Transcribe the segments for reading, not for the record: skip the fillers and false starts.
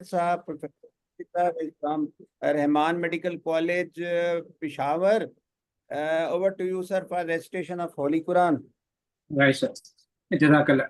साहब, professor from Rahman Medical College, Peshawar. Over to you, sir, for recitation of Holy Quran. Right, sir. Jazakallah.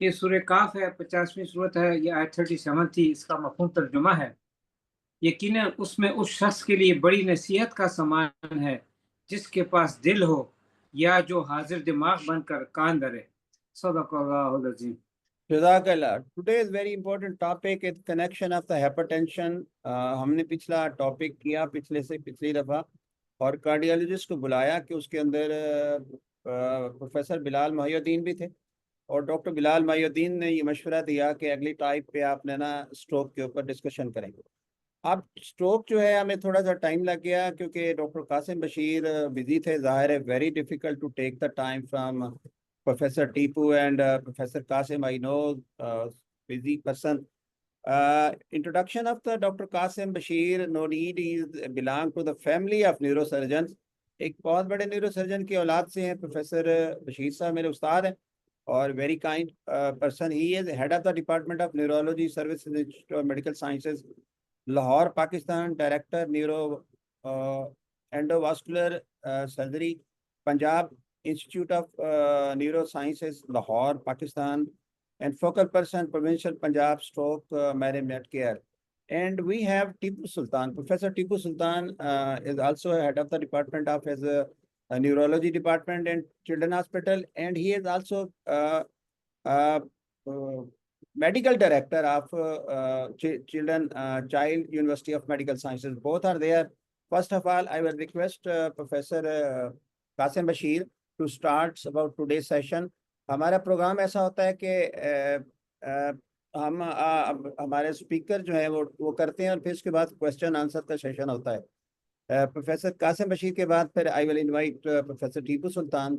ये सूरह काफ है, 50वीं सूरत है। ये आयत 37 थी। इसका मफ़हूम तर्जुमा है, यकीनन उसमें उस शख्स के लिए बड़ी नसीहत का सामान है जिसके पास दिल हो या जो हाजिर दिमाग बनकर कान धरे। सदक़ल्लाहुल अज़ीम। Jazakallah. Today is very important topic is connection of the hypertension. हमने पिछला टॉपिक किया पिछली दफ़ा और कार्डियोलॉजिस्ट को बुलाया कि उसके अंदर प्रोफेसर बिलाल मोहिउद्दीन भी थे और डॉक्टर बिलाल मोहिउद्दीन ने ये मशवरा दिया कि अगली टाइप पे आपने ना स्ट्रोक के ऊपर डिस्कशन करेंगे। अब स्ट्रोक जो है हमें थोड़ा सा टाइम लग गया क्योंकि डॉक्टर कासिम बशीर बिजी थे। ज़ाहिर है very difficult to take the time from Professor Tipu and Professor Qasim. I know busy person. Introduction of the Dr. Qasim Bashir. No need, he belong to the family of neurosurgeons. एक बहुत बड़े neurosurgeon की औलाद से हैं। Professor Bashir साहब मेरे उस्ताद हैं और very kind person. He is head of the department of neurology services institute of medical sciences, Lahore, Pakistan. Director neuro endovascular surgery, Punjab Institute of Neurosciences, Lahore, Pakistan, and focal person, Provincial Punjab Stroke Management Care. And we have Tipu Sultan. Professor Tipu Sultan is also head of the department of his neurology department and children hospital, and he is also medical director of Child University of Medical Sciences. Both are there. First of all, I will request Professor Qasim Bashir to start about today's session. हमारा programme ऐसा होता है कि हम हमारे speaker जो है वो करते हैं और फिर उसके बाद क्वेश्चन आंसर का सेशन होता है। प्रोफेसर कासिम बशीर के बाद फिर I will invite professor Tipu Sultan,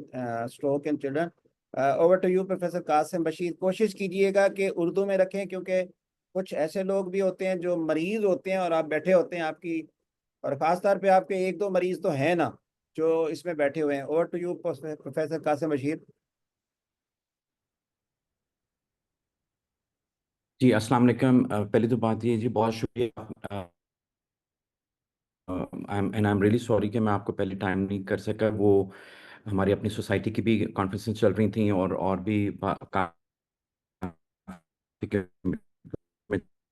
stroke and children. Over to you professor Qasim Bashir. कोशिश कीजिएगा कि उर्दू में रखें क्योंकि कुछ ऐसे लोग भी होते हैं जो मरीज होते हैं और आप बैठे होते हैं आपकी, और ख़ासतौर पे आपके एक दो मरीज तो हैं ना जो इसमें बैठे हुए हैं। Over to you professor Qasim Bashir. जी अस्सलाम वालेकुम। पहले तो बात ये जी, बहुत शुक्रिया। आई एम रियली सॉरी कि मैं आपको पहले टाइम नहीं कर सका। वो हमारी अपनी सोसाइटी की भी कॉन्फ्रेंसेस चल रही थी और भी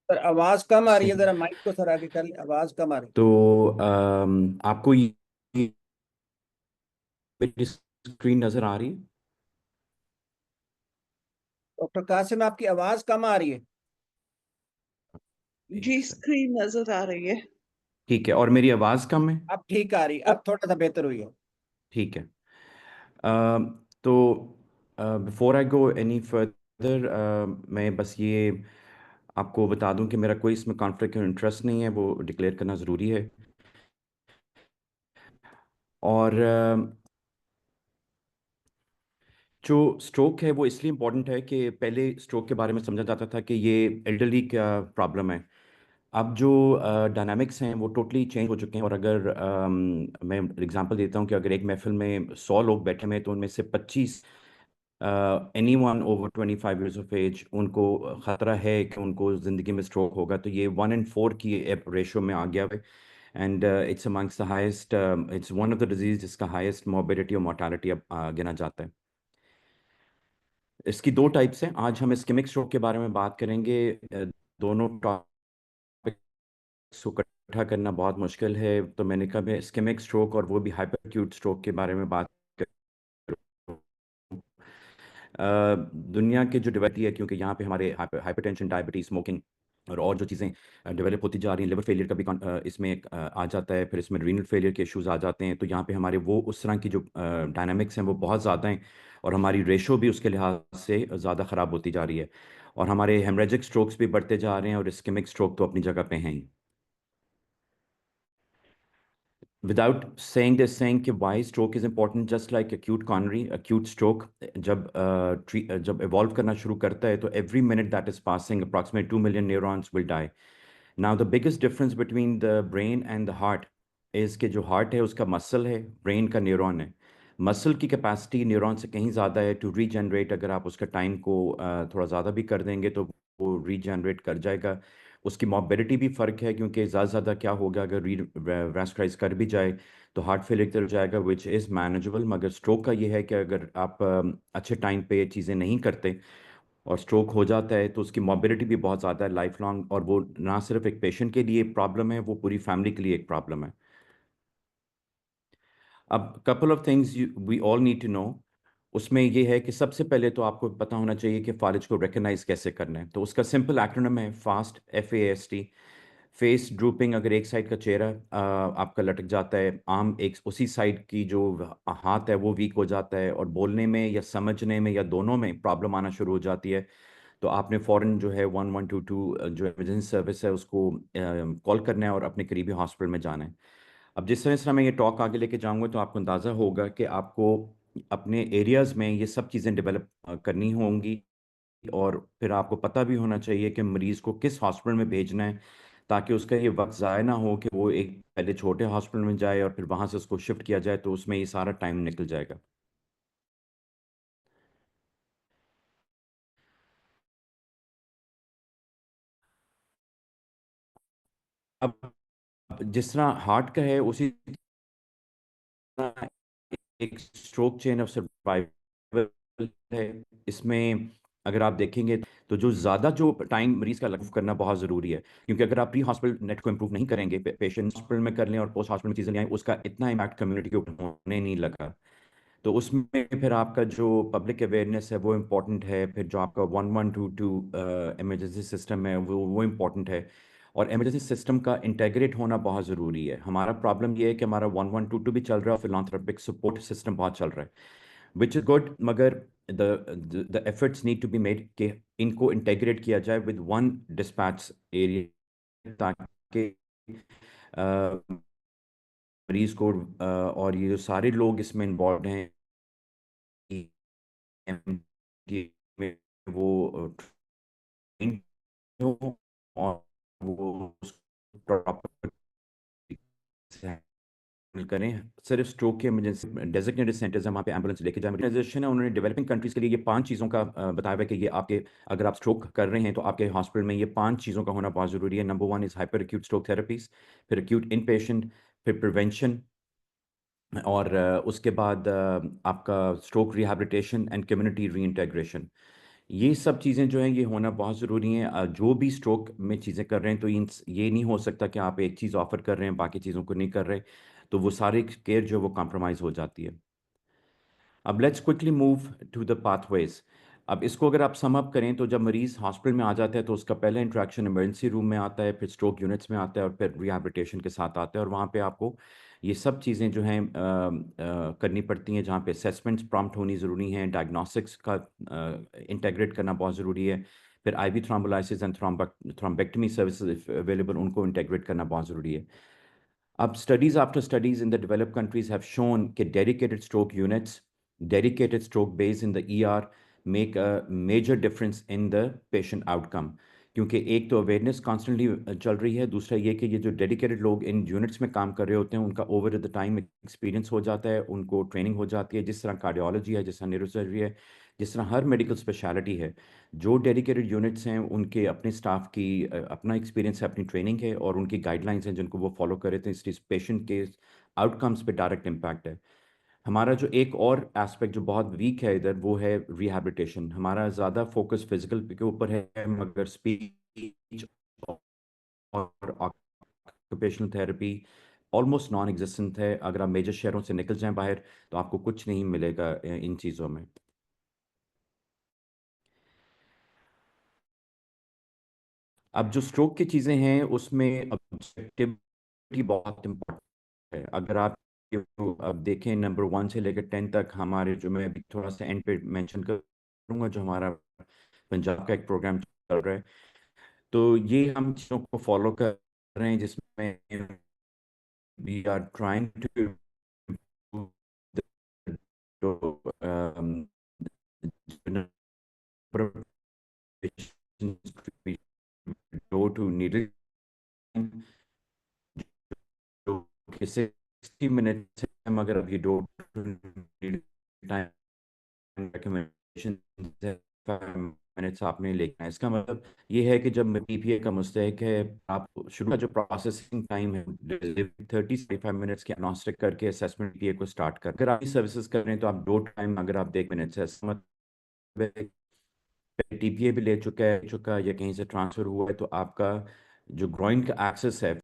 सर आवाज़ कम आ रही है, ज़रा माइक को सर आगे कर ले, आवाज़ कम आ रही है। तो आपको ये स्क्रीन नज़र आ रही है? डॉक्टर कासिम आपकी आवाज़ कम आ रही है। जी स्क्रीन नजर आ रही है। ठीक है, और मेरी आवाज़ कम है? अब ठीक आ रही है, अब थोड़ा सा बेहतर हुई है। ठीक है। तो before I go any further, मैं बस ये आपको बता दूं कि मेरा कोई इसमें कॉन्फ्लिक्ट ऑफ इंटरेस्ट नहीं है, वो डिक्लेयर करना ज़रूरी है। और जो स्ट्रोक है वो इसलिए इम्पॉर्टेंट है कि पहले स्ट्रोक के बारे में समझा जाता था कि ये एल्डरली का प्रॉब्लम है। अब जो डायनामिक्स हैं वो टोटली चेंज हो चुके हैं। और अगर मैं एग्जांपल देता हूँ कि अगर एक महफिल में 100 लोग बैठे हुए हैं तो उनमें से 25 anyone over 25 years of age उनको ख़तरा है कि उनको ज़िंदगी में स्ट्रोक होगा। तो ये 1 in 4 की रेशो में आ गया है। And it's amongst the highest, it's one of the disease जिसका हाइस्ट मॉर्बिडिटी और मोर्टालिटी अब गिना जाता है। इसकी दो टाइप्स हैं। आज हम इस्केमिक स्ट्रोक के बारे में बात करेंगे। दोनों टॉपिक्स को इकट्ठा करना बहुत मुश्किल है, तो मैंने कहा मैं इस्केमिक स्ट्रोक और वो भी हाइपर एक्यूट स्ट्रोक के बारे में बात दुनिया के जो डेवलप है, क्योंकि यहाँ पे हमारे हाइपरटेंशन, डायबिटीज, स्मोकिंग और जो चीज़ें डेवलप होती जा रही हैं। लिवर फेलियर का भी इसमें आ जाता है, फिर इसमें रीनल फेलियर के इश्यूज आ जाते हैं। तो यहाँ पे हमारे वो उस तरह की जो डायनामिक्स हैं वो बहुत ज़्यादा हैं और हमारी रेशो भी उसके लिहाज से ज़्यादा ख़राब होती जा रही है। और हमारे हेमरेजिक स्ट्रोक्स भी बढ़ते जा रहे हैं और इस्केमिक स्ट्रोक तो अपनी जगह पे हैं ही। without saying this, saying कि why stroke is important, just like acute coronary, acute stroke जब evolve करना शुरू करता है तो every minute that is passing approximately 2 million neurons will die. Now the biggest difference between the brain and the heart is कि जो heart है उसका muscle है, brain का neuron है. मसल की कैपेसिटी न्यूरॉन से कहीं ज़्यादा है टू रीजनरेट. अगर आप उसका टाइम को थोड़ा ज़्यादा भी कर देंगे तो वो रीजनरेट कर जाएगा. उसकी मोबिलिटी भी फ़र्क है क्योंकि ज़्यादा क्या होगा अगर रीवैस्कुलाइज कर भी जाए तो हार्ट फेलियर चल जाएगा, विच इज़ मैनेजेबल. मगर स्ट्रोक का ये है कि अगर आप अच्छे टाइम पे ये चीज़ें नहीं करते और स्ट्रोक हो जाता है तो उसकी मोबिलिटी भी बहुत ज़्यादा है लाइफ लॉन्ग, और वो ना सिर्फ एक पेशेंट के लिए प्रॉब्लम है, वो पूरी फैमिली के लिए एक प्रॉब्लम है. अब couple of things we all need to know. उसमें ये है कि सबसे पहले तो आपको पता होना चाहिए कि फालिज को रिकग्नाइज कैसे करना है. तो उसका सिंपल एक्रोनिम है फास्ट, FAST. फेस ड्रूपिंग, अगर एक साइड का चेहरा आपका लटक जाता है, आम एक उसी साइड की जो हाथ है वो वीक हो जाता है, और बोलने में या समझने में या दोनों में प्रॉब्लम आना शुरू हो जाती है, तो आपने फ़ौरन जो है 1122 जो इमरजेंसी सर्विस है उसको कॉल करना है और अपने करीबी हॉस्पिटल में जाना है. अब जिस तरह मैं ये टॉक आगे लेके जाऊंगा तो आपको अंदाज़ा होगा कि आपको अपने एरियाज़ में ये सब चीज़ें डेवलप करनी होंगी, और फिर आपको पता भी होना चाहिए कि मरीज़ को किस हॉस्पिटल में भेजना है, ताकि उसका ये वक्त ज़ाया ना हो कि वो एक पहले छोटे हॉस्पिटल में जाए और फिर वहाँ से उसको शिफ्ट किया जाए, तो उसमें ये सारा टाइम निकल जाएगा. अब जिस तरह हार्ट का है उसी तरह एक स्ट्रोक चेन ऑफ सर्वाइवल है. इसमें अगर आप देखेंगे तो जो टाइम मरीज का लग करना बहुत ज़रूरी है, क्योंकि अगर आप प्री हॉस्पिटल नेट को इम्प्रूव नहीं करेंगे, पेशेंट हॉस्पिटल में कर लें और पोस्ट हॉस्पिटल में चीज़ें नहीं आए, उसका इतना इम्पैक्ट कम्युनिटी के ऊपर होने नहीं लगा. तो उसमें फिर आपका जो पब्लिक अवेयरनेस है वो इम्पोर्टेंट है, फिर जो आपका 1122 इमरजेंसी सिस्टम है वो इम्पोर्टेंट है, और इमरजेंसी सिस्टम का इंटेग्रेट होना बहुत ज़रूरी है. हमारा प्रॉब्लम ये है कि हमारा 1122 भी चल रहा है और फिलांथ्रोपिक सपोर्ट सिस्टम बहुत चल रहा है, विच इज़ गुड, मगर the efforts need to be made कि इनको इंटेग्रेट किया जाए विद वन डिस्पैच एरिया, ताकि अ, मरीज को और ये जो सारे लोग इसमें इन्वॉल्व हैं MD में वो trained हो और वो प्रॉपर हैंडल करें. सिर्फ स्ट्रोक के इमरजेंसी डेजिग्नेटेड सेंटर्स हैं, वहाँ पे एम्बुलेंस लेके जाएं. ऑर्गेनाइजेशन है, उन्होंने डेवलपिंग कंट्रीज के लिए ये 5 चीज़ों का बताया हुआ है कि ये आपके अगर आप स्ट्रोक कर रहे हैं तो आपके हॉस्पिटल में ये 5 चीज़ों का होना बहुत ज़रूरी है. Number 1 is hyper acute stroke therapies, फिर एक्यूट इन पेशेंट, फिर प्रिवेंशन, और उसके बाद आपका स्ट्रोक रिहैबिलिटेशन एंड कम्युनिटी रीइंटेग्रेशन. ये सब चीज़ें जो हैं ये होना बहुत ज़रूरी हैं. जो भी स्ट्रोक में चीज़ें कर रहे हैं तो ये नहीं हो सकता कि आप एक चीज़ ऑफर कर रहे हैं बाकी चीज़ों को नहीं कर रहे, तो वो सारी केयर जो है वो कॉम्प्रोमाइज़ हो जाती है. अब let's quickly move to the pathways. अब इसको अगर आप सम अप करें तो जब मरीज़ हॉस्पिटल में आ जाता है तो उसका पहला इंट्रैक्शन इमरजेंसी रूम में आता है, फिर स्ट्रोक यूनिट्स में आता है, और फिर रिहैबिलिटेशन के साथ आता है, और वहाँ पे आपको ये सब चीज़ें जो हैं करनी पड़ती हैं, जहाँ पे असेसमेंट्स प्रॉम्प्ट होनी ज़रूरी हैं, डायग्नोस्टिक्स का इंटेग्रेट करना बहुत ज़रूरी है, फिर IV thrombolysis and thrombectomy services available, उनको इंटेग्रेट करना बहुत ज़रूरी है. अब studies after studies in the developed countries have shown that dedicated stroke units, dedicated stroke bays in the ER make a major difference in the patient outcome. क्योंकि एक तो awareness constantly चल रही है, दूसरा ये कि ये जो डेडिकेटेड लोग इन यूनिट्स में काम कर रहे होते हैं उनका ओवर द टाइम एक्सपीरियंस हो जाता है, उनको ट्रेनिंग हो जाती है. जिस तरह कार्डियोलॉजी है, जिस तरह न्यूरोसर्जरी है, जिस तरह हर मेडिकल स्पेशलिटी है, जो डेडिकेटेड यूनिट्स हैं उनके अपने स्टाफ की अपना एक्सपीरियंस है, अपनी ट्रेनिंग है, और उनकी गाइडलाइंस हैं जिनको वो फॉलो करे, तो इसलिए पेशेंट के आउटकम्स पे डायरेक्ट इम्पैक्ट है. हमारा जो एक और एस्पेक्ट जो बहुत वीक है इधर वो है रिहैबिलिटेशन. हमारा ज़्यादा फोकस फिजिकल के ऊपर है, मगर स्पीच और occupational therapy almost non existent है. अगर आप मेजर शहरों से निकल जाएं बाहर तो आपको कुछ नहीं मिलेगा इन चीज़ों में. अब जो स्ट्रोक की चीज़ें हैं उसमें ऑब्जेक्टिविटी बहुत इम्पोर्टेंट है. अगर आप अब देखें नंबर 1 से लेकर 10 तक हमारे, जो मैं अभी थोड़ा सा एंड पे मेंशन करूँगा, जो हमारा पंजाब का एक प्रोग्राम चल रहा है, तो ये हम चीज़ों को फॉलो कर रहे हैं, जिसमें we are trying to improve the number of patients we go to needle time, जो कि 60 मिनट हम अगर अभी डो टाइम रिकमेंडेशन 5 मिनट्स आपने लेना है। इसका मतलब ये है कि जब पीपीए का मुस्तहक है, आप शुरू का जो प्रोसेसिंग टाइम है 30 से 45 मिनट्स के अनाउंसमेंट करके असेसमेंट पीपीए को स्टार्ट कर, अगर आप सर्विसेज कर रहे हैं तो आप दो टाइम अगर आप देख मिनट से मतलब टीपीए भी ले चुका या कहीं से ट्रांसफर हुआ है, तो आपका जो ग्रोइन का एक्सेस है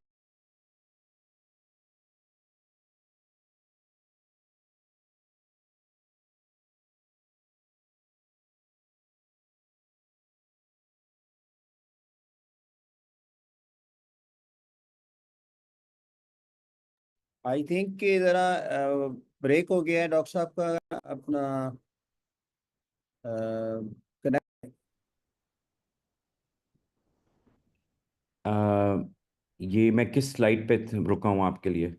आई थिंक कि ज़रा ब्रेक हो गया है डॉक्टर साहब का अपना कनेक्ट। ये मैं किस स्लाइड पे रुका हूँ आपके लिए?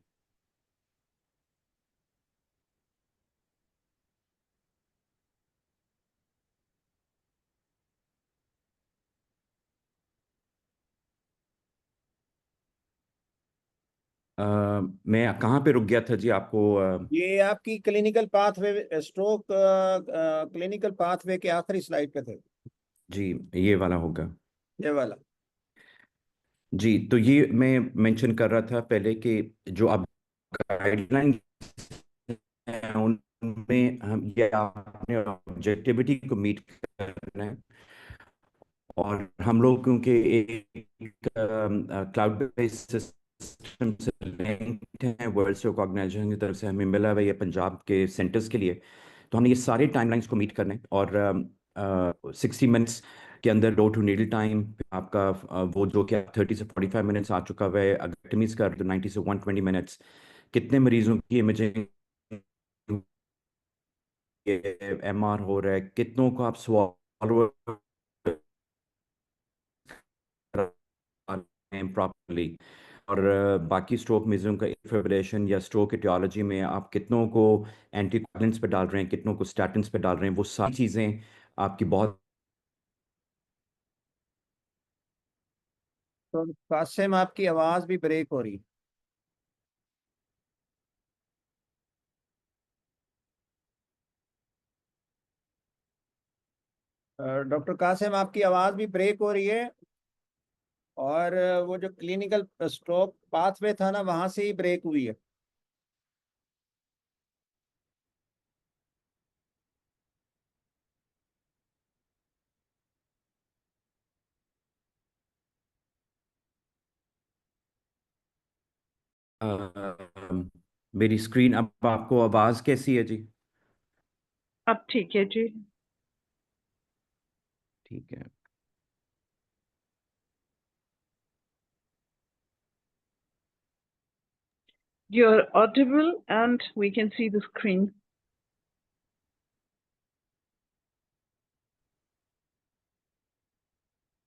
मैं कहाँ पे रुक गया था जी आपको? ये आपकी clinical pathway stroke clinical pathway के आखिरी स्लाइड पे थे, जी ये वाला होगा। ये वाला। जी तो ये मैं मेंशन कर रहा था पहले कि जो अब गाइडलाइन हैं उनमें हम ये आपने ऑब्जेक्टिविटी को मीट करना है, और हम लोग क्योंकि एक क्लाउड बेस्ड सिस्टम से लिंक्ड हैं, वर्ल्ड स्ट्रोक ऑर्गेनाइजेशन की तरफ से हमें मिला हुआ ये पंजाब के सेंटर्स के लिए, तो हमने ये सारे टाइमलाइंस को मीट करना है। और 60 मिनट्स के अंदर डोर टू नीडल टाइम आपका वो जो कि 30 से 45 मिनट्स आ चुका हुआ है, अगर टिमीज कर तो 90 से 120 मिनट्स, कितने मरीजों की इमेजिंग एमआर हो रहा है, कितनों को आप स्वालो प्रॉपरली, और बाकी स्ट्रोक मेजरों का फिब्रिलेशन या स्ट्रोक एटियोलॉजी में आप कितनों को एंटीकोगुलेंट्स पे डाल रहे हैं, कितनों को स्टैटिन्स पे डाल रहे हैं, वो सारी चीज़ें आपकी बहुत। तो कासिम आपकी आवाज़ भी ब्रेक हो रही। डॉक्टर कासिम आपकी आवाज़ भी ब्रेक हो रही है, और वो जो क्लिनिकल स्ट्रोक पाथवे था ना वहाँ से ही ब्रेक हुई है। मेरी स्क्रीन अब आपको आवाज़ कैसी है जी? अब ठीक है जी। ठीक है। You're audible and we can see the screen.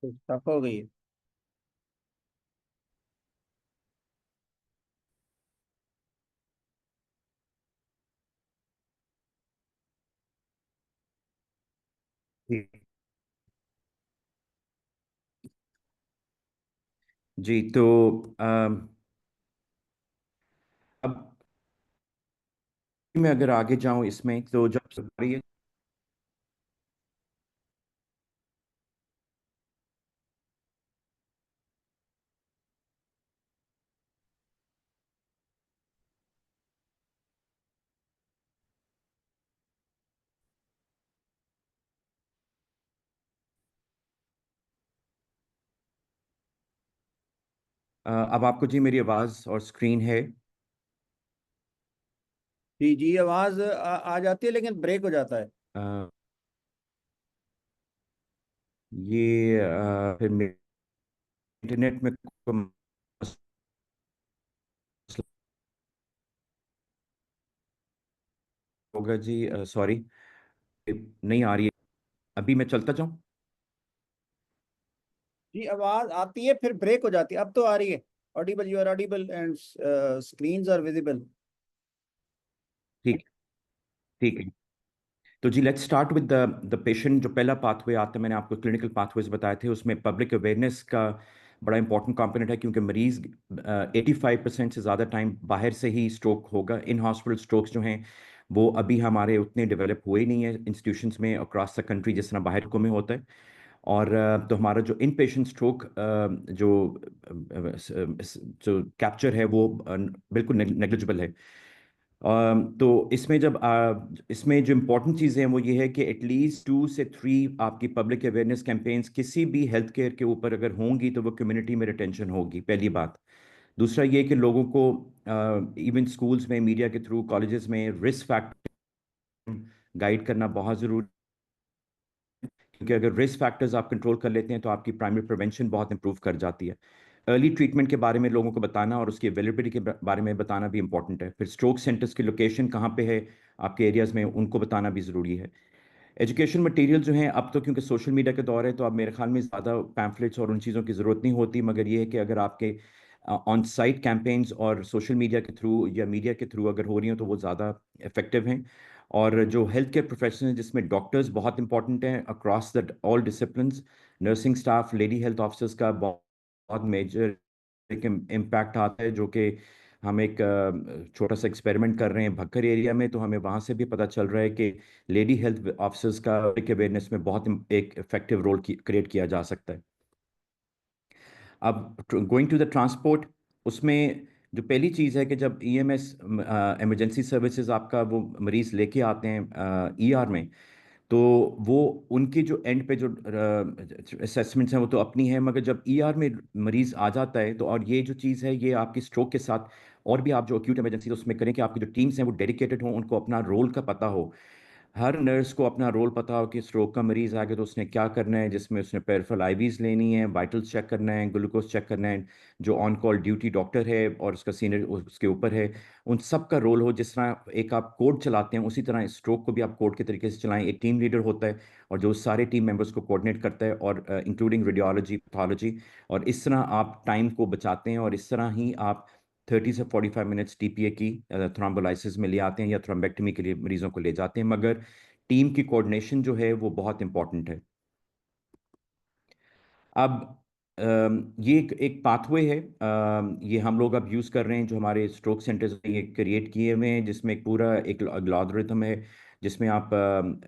Stuck हो गई है। जी तो अब मैं अगर आगे जाऊं इसमें, तो जब सरकारी अब आपको जी मेरी आवाज़ और स्क्रीन है? जी जी, आवाज़ आ जाती है लेकिन ब्रेक हो जाता है। अ, ये फिर मेरे इंटरनेट में कोई मसला होगा जी, सॉरी नहीं आ रही है। अभी मैं चलता जाऊं? जी आवाज़ आती है फिर ब्रेक हो जाती है, अब तो आ रही है। Audible, you are audible and screens are visible. ठीक ठीक है। तो जी let's start with the patient. जो पहला पाथवे आता है, मैंने आपको क्लिनिकल पाथवेज बताए थे, उसमें पब्लिक अवेयरनेस का बड़ा इंपॉर्टेंट कंपोनेंट है, क्योंकि मरीज 85% से ज़्यादा टाइम बाहर से ही स्ट्रोक होगा। इन हॉस्पिटल स्ट्रोक्स जो हैं वो अभी हमारे उतने डेवलप हुए नहीं है इंस्टीट्यूशंस में अक्रॉस द कंट्री जिस तरह बाहर को में होता है। और तो हमारा जो इन पेशेंट स्ट्रोक जो कैप्चर है वो बिल्कुल नेग्लिजिबल है। तो इसमें जो इम्पोर्टेंट चीज़ें हैं वो ये है कि एटलीस्ट 2 से 3 आपकी पब्लिक अवेयरनेस कैंपेन्स किसी भी हेल्थ केयर के ऊपर अगर होंगी तो वो कम्युनिटी में रिटेंशन होगी, पहली बात। दूसरा ये कि लोगों को इवन स्कूल्स में, मीडिया के थ्रू, कॉलेजेस में रिस्क फैक्टर गाइड करना बहुत ज़रूरी, क्योंकि अगर रिस्क फैक्टर्स आप कंट्रोल कर लेते हैं तो आपकी प्राइमरी प्रिवेंशन बहुत इंप्रूव कर जाती है। अर्ली ट्रीटमेंट के बारे में लोगों को बताना और उसकी अवेलेबिलिटी के बारे में बताना भी इंपॉर्टेंट है। फिर स्ट्रोक सेंटर्स की लोकेशन कहाँ पे है आपके एरियाज़ में, उनको बताना भी ज़रूरी है। एजुकेशन मटेरियल जो हैं, अब तो क्योंकि सोशल मीडिया के दौर है तो अब मेरे ख्याल में ज़्यादा पैम्फलेट्स और उन चीज़ों की ज़रूरत नहीं होती, मगर ये है कि अगर आपके ऑन साइट कैंपेन्स और सोशल मीडिया के थ्रू या मीडिया के थ्रू अगर हो रही हो तो वो ज़्यादा इफेक्टिव हैं। और जो हेल्थ केयर प्रोफेशनल जिसमें डॉक्टर्स बहुत इंपॉर्टेंट हैं across the all disciplines, nursing staff, lady health officers का बहुत बहुत मेजर एक इम्पैक्ट आता है, जो कि हम एक छोटा सा एक्सपेरिमेंट कर रहे हैं भक्कर एरिया में, तो हमें वहाँ से भी पता चल रहा है कि लेडी हेल्थ ऑफिसर्स का अवेयरनेस में बहुत एक इफेक्टिव रोल क्रिएट किया जा सकता है। अब गोइंग टू द ट्रांसपोर्ट, उसमें जो पहली चीज़ है कि जब ईएमएस इमरजेंसी सर्विसेज आपका वो मरीज़ लेके आते हैं ईआर में, तो वो उनकी जो एंड पे जो असेसमेंट्स हैं वो तो अपनी है, मगर जब ईआर में मरीज़ आ जाता है तो, और ये जो चीज़ है ये आपकी स्ट्रोक के साथ और भी आप जो एक्यूट इमरजेंसी उसमें करें कि आपकी जो टीम्स हैं वो डेडिकेटेड हों, उनको अपना रोल का पता हो। हर नर्स को अपना रोल पता हो कि स्ट्रोक का मरीज आ गया तो उसने क्या करना है, जिसमें उसने पेरिफेरल आईवीज लेनी है, वाइटल्स चेक करना है, ग्लूकोज चेक करना है। जो ऑन कॉल ड्यूटी डॉक्टर है और उसका सीनियर उसके ऊपर है, उन सब का रोल हो। जिस तरह एक आप कोड चलाते हैं उसी तरह स्ट्रोक को भी आप कोड के तरीके से चलाएं। एक टीम लीडर होता है और जो सारे टीम मेंबर्स को कोऑर्डिनेट करता है, और इंक्लूडिंग रेडियोलॉजी, पैथोलॉजी, और इस तरह आप टाइम को बचाते हैं और इस तरह ही आप 30 से 45 मिनट्स टीपीए की थ्रोम्बोलाइसिस में ले आते हैं या थ्रोम्बेक्टमी के लिए मरीजों को ले जाते हैं। मगर टीम की कोऑर्डिनेशन जो है वो बहुत इंपॉर्टेंट है। अब ये एक पाथवे है, ये हम लोग अब यूज़ कर रहे हैं, जो हमारे स्ट्रोक सेंटर्स ने ये क्रिएट किए हुए हैं, जिसमें एक पूरा एक एल्गोरिथम है जिसमें आप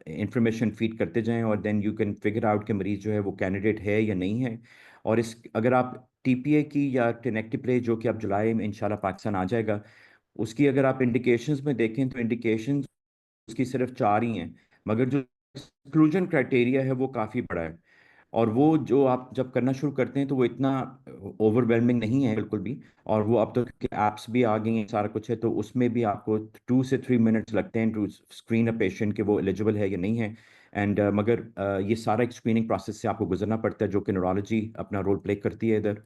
इंफॉर्मेशन फीड करते जाएं और then you can figure out कि मरीज़ जो है वो कैंडिडेट है या नहीं है। और इस अगर आप टीपीए की या टेनेक्टिप्ले, जो कि अब जुलाई में इंशाल्लाह पाकिस्तान आ जाएगा, उसकी अगर आप इंडिकेशंस में देखें तो इंडिकेशंस उसकी सिर्फ 4 ही हैं, मगर जो एक्सक्लूजन क्राइटेरिया है वो काफ़ी बड़ा है। और वो जो आप जब करना शुरू करते हैं तो वो इतना ओवरवेलमिंग नहीं है बिल्कुल भी। और वो अब तो ऐप्स भी आ गई हैं, सारा कुछ है, तो उसमें भी आपको 2 से 3 मिनट्स लगते हैं टू स्क्रीन अ पेशेंट कि वो एलिजिबल है या नहीं है। एंड मगर ये सारा एक स्क्रीनिंग प्रोसेस से आपको गुजरना पड़ता है, जो कि न्यूरोलॉजी अपना रोल प्ले करती है इधर।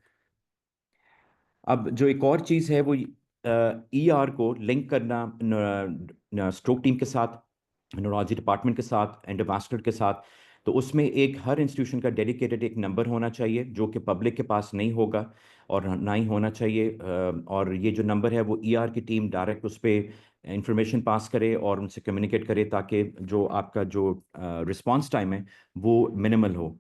अब जो एक और चीज़ है वो ईआर को लिंक करना स्ट्रोक टीम के साथ, न्यूरोलॉजी डिपार्टमेंट के साथ, एंडोवास्कुलर के साथ। तो उसमें एक हर इंस्टीट्यूशन का डेडिकेटेड एक नंबर होना चाहिए, जो कि पब्लिक के पास नहीं होगा और ना ही होना चाहिए। और ये जो नंबर है वो ईआर की टीम डायरेक्ट उस पर इंफॉर्मेशन पास करे और उनसे कम्युनिकेट करे, ताकि जो आपका जो रिस्पांस टाइम है वो मिनिमल हो।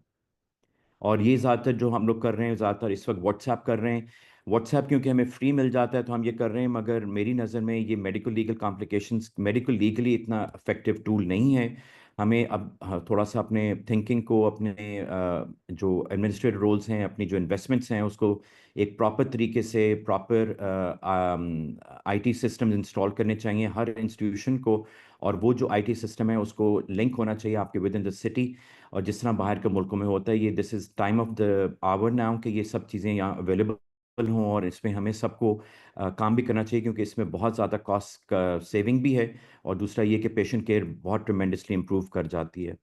और ये ज़्यादातर जो हम लोग कर रहे हैं, ज़्यादातर इस वक्त व्हाट्सएप कर रहे हैं। व्हाट्सएप क्योंकि हमें फ्री मिल जाता है तो हम ये कर रहे हैं, मगर मेरी नज़र में ये medical legal complications, medical legally इतना इफेक्टिव टूल नहीं है। हमें अब थोड़ा सा अपने थिंकिंग को, अपने जो एडमिनिस्ट्रेटिव रोल्स हैं, अपनी जो इन्वेस्टमेंट्स हैं, उसको एक प्रॉपर तरीके से, प्रॉपर आईटी सिस्टम इंस्टॉल करने चाहिए हर इंस्टीट्यूशन को। और वो जो आईटी सिस्टम है उसको लिंक होना चाहिए आपके विद इन द सिटी। और जिस तरह बाहर के मुल्कों में होता है, ये this is time of the hour now कि ये सब चीज़ें यहाँ अवेलेबल हों, और इसमें हमें सबको काम भी करना चाहिए, क्योंकि इसमें बहुत ज़्यादा कॉस्ट का सेविंग भी है। और दूसरा ये कि पेशेंट केयर बहुत ट्रिमेंडसली इम्प्रूव कर जाती है।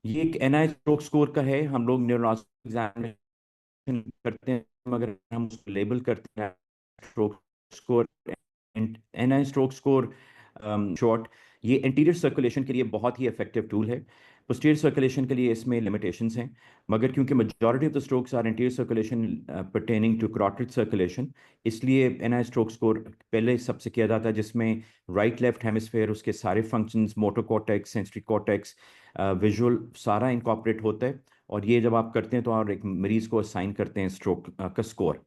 ये एक एनआई स्ट्रोक स्कोर का है, हम लोग न्यूरोलॉजिकल एग्जामिनेशन करते हैं मगर हम उसको लेबल करते हैं stroke score. NI stroke score short, ये एंटीरियर सर्कुलेशन के लिए बहुत ही इफेक्टिव टूल है। पोस्टीरियर सर्कुलेशन के लिए इसमें लिमिटेशंस हैं, मगर क्योंकि majority of the strokes are anterior circulation pertaining to carotid circulation, इसलिए एनआई स्ट्रोक स्कोर पहले सबसे किया जाता है, जिसमें राइट लेफ्ट हेमिस्फेयर, उसके सारे functions, motor cortex, sensory cortex, visual, सारा इनकॉर्पोरेट होता है। और ये जब आप करते हैं तो आप एक मरीज को असाइन करते हैं स्ट्रोक का स्कोर।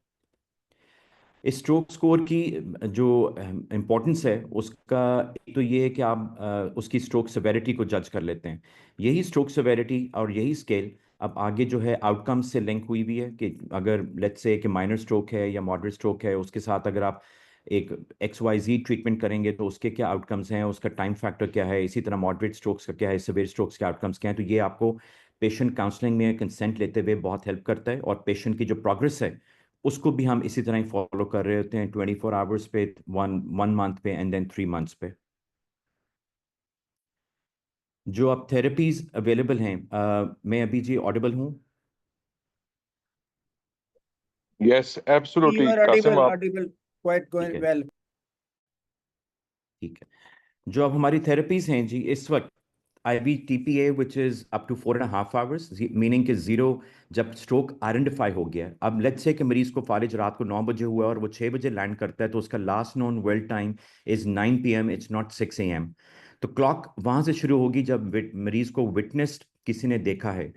इस स्ट्रोक स्कोर की जो इम्पोर्टेंस है उसका, एक तो ये है कि आप उसकी स्ट्रोक सेवेरिटी को जज कर लेते हैं। यही स्ट्रोक सेवेरिटी और यही स्केल अब आगे जो है आउटकम्स से लिंक हुई भी है, कि अगर लेट्स से कि माइनर स्ट्रोक है या मॉडरेट स्ट्रोक है, उसके साथ अगर आप एक XYZ ट्रीटमेंट करेंगे तो उसके क्या आउटकम्स हैं, उसका टाइम फैक्टर क्या है, इसी तरह मॉडरेट स्ट्रोक्स का क्या है, सिवियर स्ट्रोक्स के आउटकम्स क्या हैं। तो ये आपको पेशेंट काउंसलिंग में कंसेंट लेते हुए बहुत हेल्प करता है, और पेशेंट की जो प्रोग्रेस है उसको भी हम इसी तरह ही फॉलो कर रहे होते हैं, 24 आवर्स पे, वन मंथ पे, एंड देन 3 मंथ्स पे। जो अब थेरेपीज अवेलेबल हैं, मैं अभी जी ऑडिबल हूँ? Yes, You absolutely. are Qasim, audible, आप audible, quite ठीक going है, well. ठीक है। जो अब हमारी थेरेपीज हैं जी इस वक्त, IV TPA which is up to 4.5 hours, meaning कि जीरो, जब स्ट्रोक आइडेंटिफाई हो गया। अब लेट्स से कि मरीज को फालिज रात को 9 बजे हुआ और वो 6 बजे लैंड करता है, तो उसका last known well time is 9 PM, it's not 6 AM। तो क्लॉक वहाँ से शुरू होगी जब मरीज को विटनेस्ड किसी ने देखा है,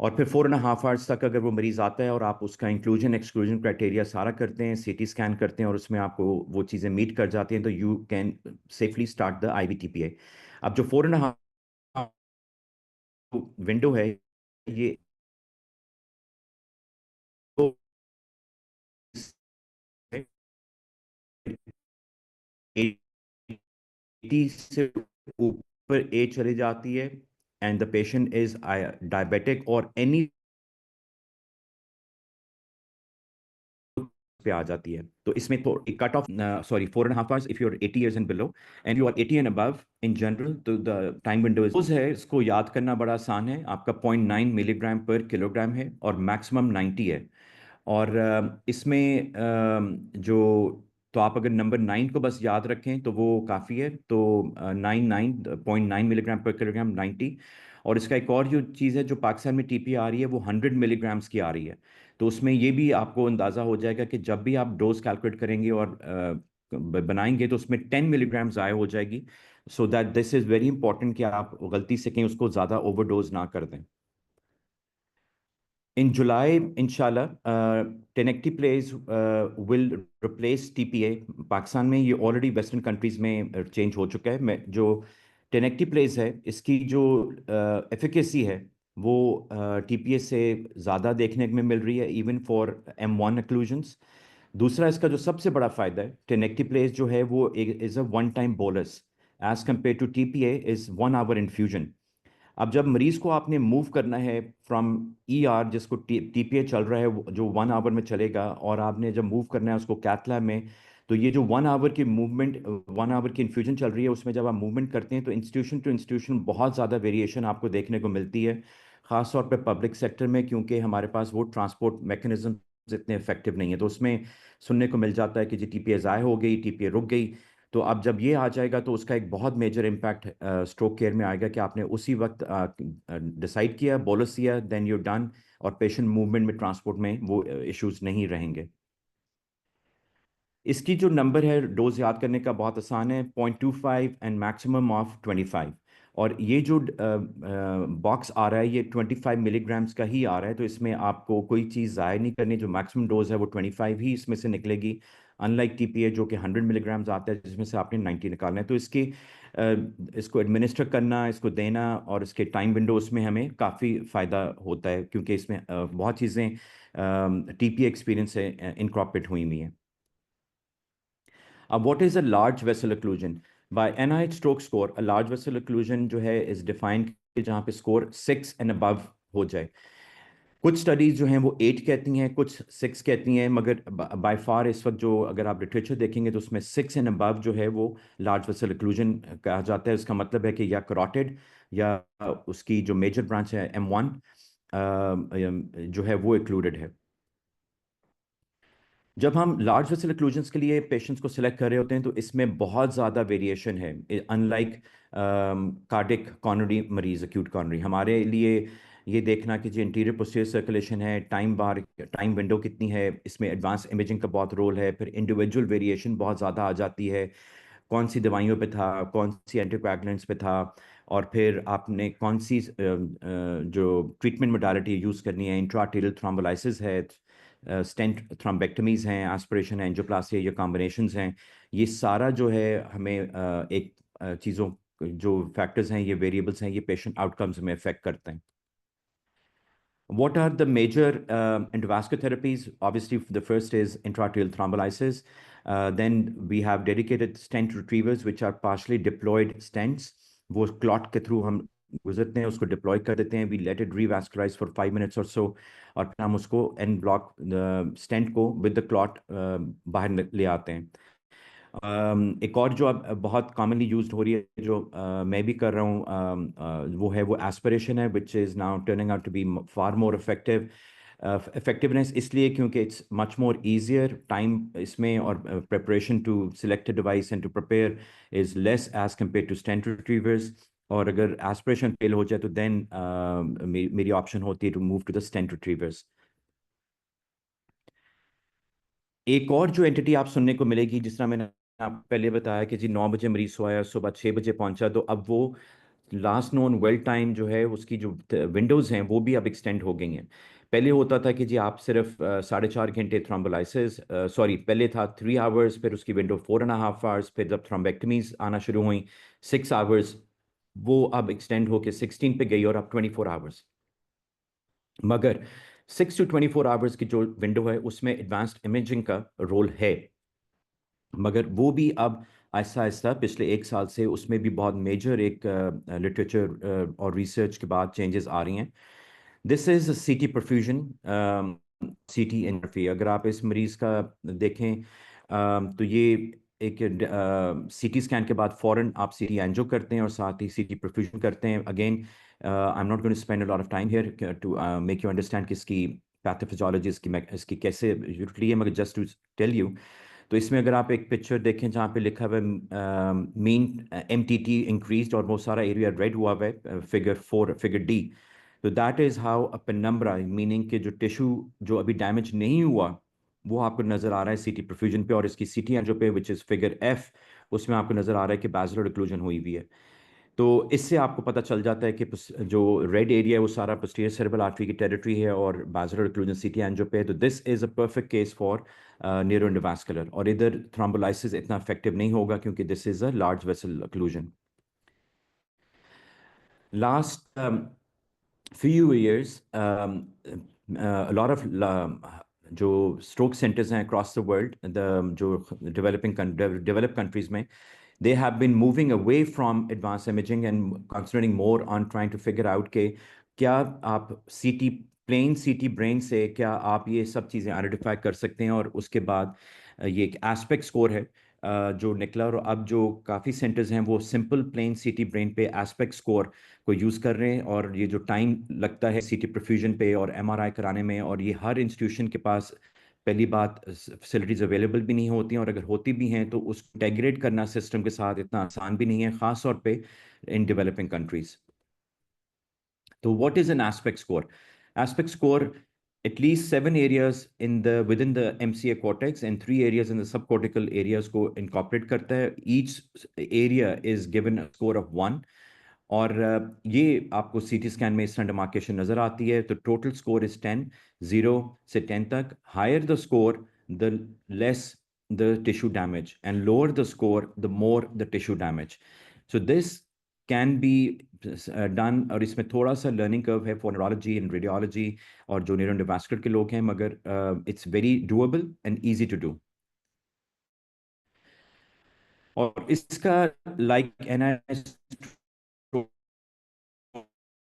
और फिर 4.5 आवर्स तक अगर वो मरीज आता है और आप उसका इंक्लूजन एक्सक्लूजन क्राइटेरिया सारा करते हैं, CT स्कैन करते हैं, और उसमें आपको वो चीज़ें मीट कर जाती हैं, तो you can safely start the IV TPA। अब जो 4.5 विंडो है, ये तो 80 से ऊपर एज चली जाती है, and the patient is diabetic और एनी पे आ जाती है, तो इसमें तो cut off, sorry, 4.5 hours if you are 80 years and below, and you are 80 and above in general, तो द टाइम विंडो है, इसको याद करना बड़ा आसान है। आपका 0.9 मिलीग्राम पर किलोग्राम है और मैक्सिमम 90 है। और इसमें जो, तो आप अगर नंबर 9 को बस याद रखें तो वो काफ़ी है। तो 0.9 मिलीग्राम पर किलोग्राम 90। और इसका एक और जो चीज़ है जो पाकिस्तान में TPA आ रही है, वो 100 मिलीग्राम्स की आ रही है। तो उसमें ये भी आपको अंदाज़ा हो जाएगा कि जब भी आप डोज कैलकुलेट करेंगे और बनाएंगे तो उसमें 10 मिलीग्राम ज़ाया हो जाएगी। So that this is very important कि आप गलती से कहीं उसको ज़्यादा ओवरडोज ना कर दें। In July, inshallah, tenecteplase will replace TPA। Pakistan में ये ऑलरेडी वेस्टर्न कंट्रीज में चेंज हो चुका है। मैं जो tenecteplase है, इसकी जो एफिकेसी है वो TPA से ज़्यादा देखने में मिल रही है, इवन फॉर M1 occlusions। दूसरा, इसका जो सबसे बड़ा फ़ायदा है, tenecteplase जो है वो is a one time bolus, as compared to TPA is 1 hour infusion. अब जब मरीज को आपने मूव करना है फ्रॉम ER, जिसको TPA चल रहा है, जो 1 आवर में चलेगा, और आपने जब मूव करना है उसको कैथ लैब में, तो ये जो 1 आवर की मूवमेंट, 1 आवर की इन्फ्यूजन चल रही है, उसमें जब आप मूवमेंट करते हैं तो इंस्टीट्यूशन टू इंस्टीट्यूशन बहुत ज़्यादा वेरिएशन आपको देखने को मिलती है, ख़ास तौर पे पब्लिक सेक्टर में, क्योंकि हमारे पास वो ट्रांसपोर्ट मैकेनिज्म इतने इफेक्टिव नहीं है। तो उसमें सुनने को मिल जाता है कि जी TPA ज़ाय हो गई, TPA रुक गई। तो अब जब ये आ जाएगा तो उसका एक बहुत मेजर इम्पैक्ट स्ट्रोक केयर में आएगा, कि आपने उसी वक्त डिसाइड किया, बोलस दिया, देन यू डन, और पेशेंट मूवमेंट में, ट्रांसपोर्ट में वो इश्यूज नहीं रहेंगे। इसकी जो नंबर है डोज याद करने का बहुत आसान है, 0.25 एंड मैक्सिमम ऑफ 25। और ये जो बॉक्स आ रहा है ये 25 मिलीग्राम्स का ही आ रहा है, तो इसमें आपको कोई चीज़ ज़ाया नहीं करनी। जो मैक्सिमम डोज है वो 25 ही इसमें से निकलेगी, अनलाइक TPA जो कि 100 मिलीग्राम्स आता है, जिसमें से आपने 90 निकालना है। तो इसको एडमिनिस्टर करना, इसको देना, और इसके टाइम विंडो, उसमें हमें काफ़ी फ़ायदा होता है, क्योंकि इसमें बहुत चीज़ें TPA एक्सपीरियंस से इनकॉर्पोरेट हुई हुई हैं। अब what is a large vessel occlusion? By NIH stroke score, a large vessel occlusion जो है इज डिफाइंड जहाँ पे स्कोर 6 एंड अबव हो जाए। कुछ स्टडीज जो हैं वो 8 कहती हैं, कुछ 6 कहती हैं, मगर बाय फार इस वक्त जो अगर आप लिटरेचर देखेंगे तो उसमें 6 एंड अबव जो है वो लार्ज वेसल occlusion कहा जाता है। इसका मतलब है कि या करोटिड या उसकी जो मेजर ब्रांच है M1 जो है वो इंक्लूडेड है। जब हम लार्ज वेसल ओक्लूजन्स के लिए पेशेंट्स को सिलेक्ट कर रहे होते हैं तो इसमें बहुत ज़्यादा वेरिएशन है, अनलाइक कार्डिक कॉर्नरी मरीज, एक्यूट कॉर्नरी। हमारे लिए ये देखना कि जी इंटीरियर पोस्टीरियर सर्कुलेशन है, टाइम विंडो कितनी है, इसमें एडवांस इमेजिंग का बहुत रोल है। फिर इंडिविजुअल वेरिएशन बहुत ज़्यादा आ जाती है, कौन सी दवाइयों पे था, कौन सी एंटीकोएगुलेंट्स पे था, और फिर आपने कौन सी जो ट्रीटमेंट मोडालिटी यूज़ करनी है, इंट्राआर्टेरियल थ्रोम्बोलाइसिस है, स्टेंट थ्रोम्बेक्टमीज हैं, एस्पिरेशन है, एंजियोप्लास्टी, ये कॉम्बिनेशंस हैं। ये सारा जो है हमें एक चीज़ों, जो फैक्टर्स हैं, ये वेरिएबल्स हैं, ये पेशेंट आउटकम्स में इफेक्ट करते हैं। What are the major endovascular therapies? Obviously, the first is intraarterial thrombolysis. Then we have dedicated stent retrievers, which are partially deployed stents. वो clot के through हम गुजरते हैं, उसको deploy कर देते हैं. We let it revascularize for 5 minutes or so, और फिर हम उसको end block stent को with the clot बाहर ले आते हैं. एक और जो अब बहुत कॉमनली यूज्ड हो रही है, जो मैं भी कर रहा हूँ, वो है वो एस्पिरेशन है, which is now turning out to be far more effective. Effectiveness इसलिए क्योंकि it's much more easier, time इसमें और preparation to select device and to prepare is less as compared to stent retrievers. और अगर aspiration fail हो जाए तो then मेरी ऑप्शन होती है to move to the stent retrievers. एक और जो एंटिटी आप सुनने को मिलेगी, जिस तरह मैंने आप पहले बताया कि जी 9 बजे मरीज सोया, सुबह 6 बजे पहुंचा, तो अब वो लास्ट नोन वेल टाइम जो है उसकी जो विंडोज़ हैं वो भी अब एक्सटेंड हो गई हैं. पहले होता था कि जी आप सिर्फ 4.5 घंटे थ्रोम्बोलाइसिस, सॉरी पहले था 3 आवर्स, फिर उसकी विंडो 4.5 आवर्स, फिर जब थ्रोम्बेक्टमीज आना शुरू हुई 6 आवर्स, वो अब एक्सटेंड होके 16 पे गई और अब 24 आवर्स. मगर 6 to 24 आवर्स की जो विंडो है उसमें एडवांस्ड इमेजिंग का रोल है, मगर वो भी अब आहिस्ता आहिस्ता पिछले 1 साल से उसमें भी बहुत मेजर एक लिटरेचर और रिसर्च के बाद चेंजेस आ रही हैं. दिस इज़ सीटी परफ्यूजन, सीटी एंजियोग्राफी. अगर आप इस मरीज का देखें तो ये एक सीटी स्कैन के बाद फ़ौरन आप सीटी एंजियो करते हैं और साथ ही सीटी परफ्यूजन करते हैं. Again I am not going to spend a lot of time here to make you understand कि इसकी पैथोफिजियोलॉजी, इसकी कैसे यूटिलिटी है, मगर जस्ट टू टेल यू. तो इसमें अगर आप एक पिक्चर देखें जहाँ पे लिखा हुआ है मीन एमटीटी इंक्रीज्ड, और वो सारा एरिया रेड हुआ हुआ है, फिगर डी. तो that is how a penumbra, meaning के जो टिश्यू जो अभी डैमेज नहीं हुआ वो आपको नज़र आ रहा है सीटी परफ्यूजन पे, और इसकी सीटी एंजियो पे विच इज़ फिगर एफ, उसमें आपको नज़र आ रहा है कि बैज़लर ओक्लूजन हुई हुई है. तो इससे आपको पता चल जाता है कि जो रेड एरिया है वो सारा पोस्टीरियर सेरेब्रल आर्टरी की टेरिटरी है और बैज़लर ओक्लूजन सीटी एंजियो पे है. तो this is a perfect case for neuro endovascular, और इधर थ्रोम्बोलाइसिस इतना इफेक्टिव नहीं होगा क्योंकि this is a large vessel occlusion. Last few years, a lot of जो stroke centers हैं across the world, जो developed countries में, they have been moving away from advanced imaging and concentrating more on trying to figure out कि क्या आप plain CT brain से क्या आप ये सब चीज़ें आइडेंटिफाई कर सकते हैं. और उसके बाद ये एक एस्पेक्ट स्कोर है जो निकला, और अब जो काफ़ी सेंटर्स हैं वो सिंपल प्लेन सीटी ब्रेन पे एस्पेक्ट स्कोर को यूज़ कर रहे हैं. और ये जो टाइम लगता है सीटी परफ्यूजन पे और एमआरआई कराने में, और ये हर इंस्टीट्यूशन के पास पहली बात फैसिलिटीज़ अवेलेबल भी नहीं होती हैं, और अगर होती भी हैं तो उसको इंटेग्रेट करना सिस्टम के साथ इतना आसान भी नहीं है, ख़ास तौर पे इन डेवलपिंग कंट्रीज़. तो what is an aspect score? Aspect score, at least 7 areas within the MCA cortex and 3 areas in the subcortical areas को incorporate करता है. Each area is given a score of 1, और ये आपको CT scan में इस तरह demarcation नजर आती है. तो टोटल स्कोर इज 10, 0 से 10 तक. Higher the score the less the tissue damage, and lower the score the more the tissue damage. So this can be done, और इसमें थोड़ा सा लर्निंग कर्व है फॉर न्यूरोलॉजी एंड रेडियोलॉजी और जो neuro endovascular के लोग हैं, मगर it's very doable and easy to do. और इसका लाइक NIH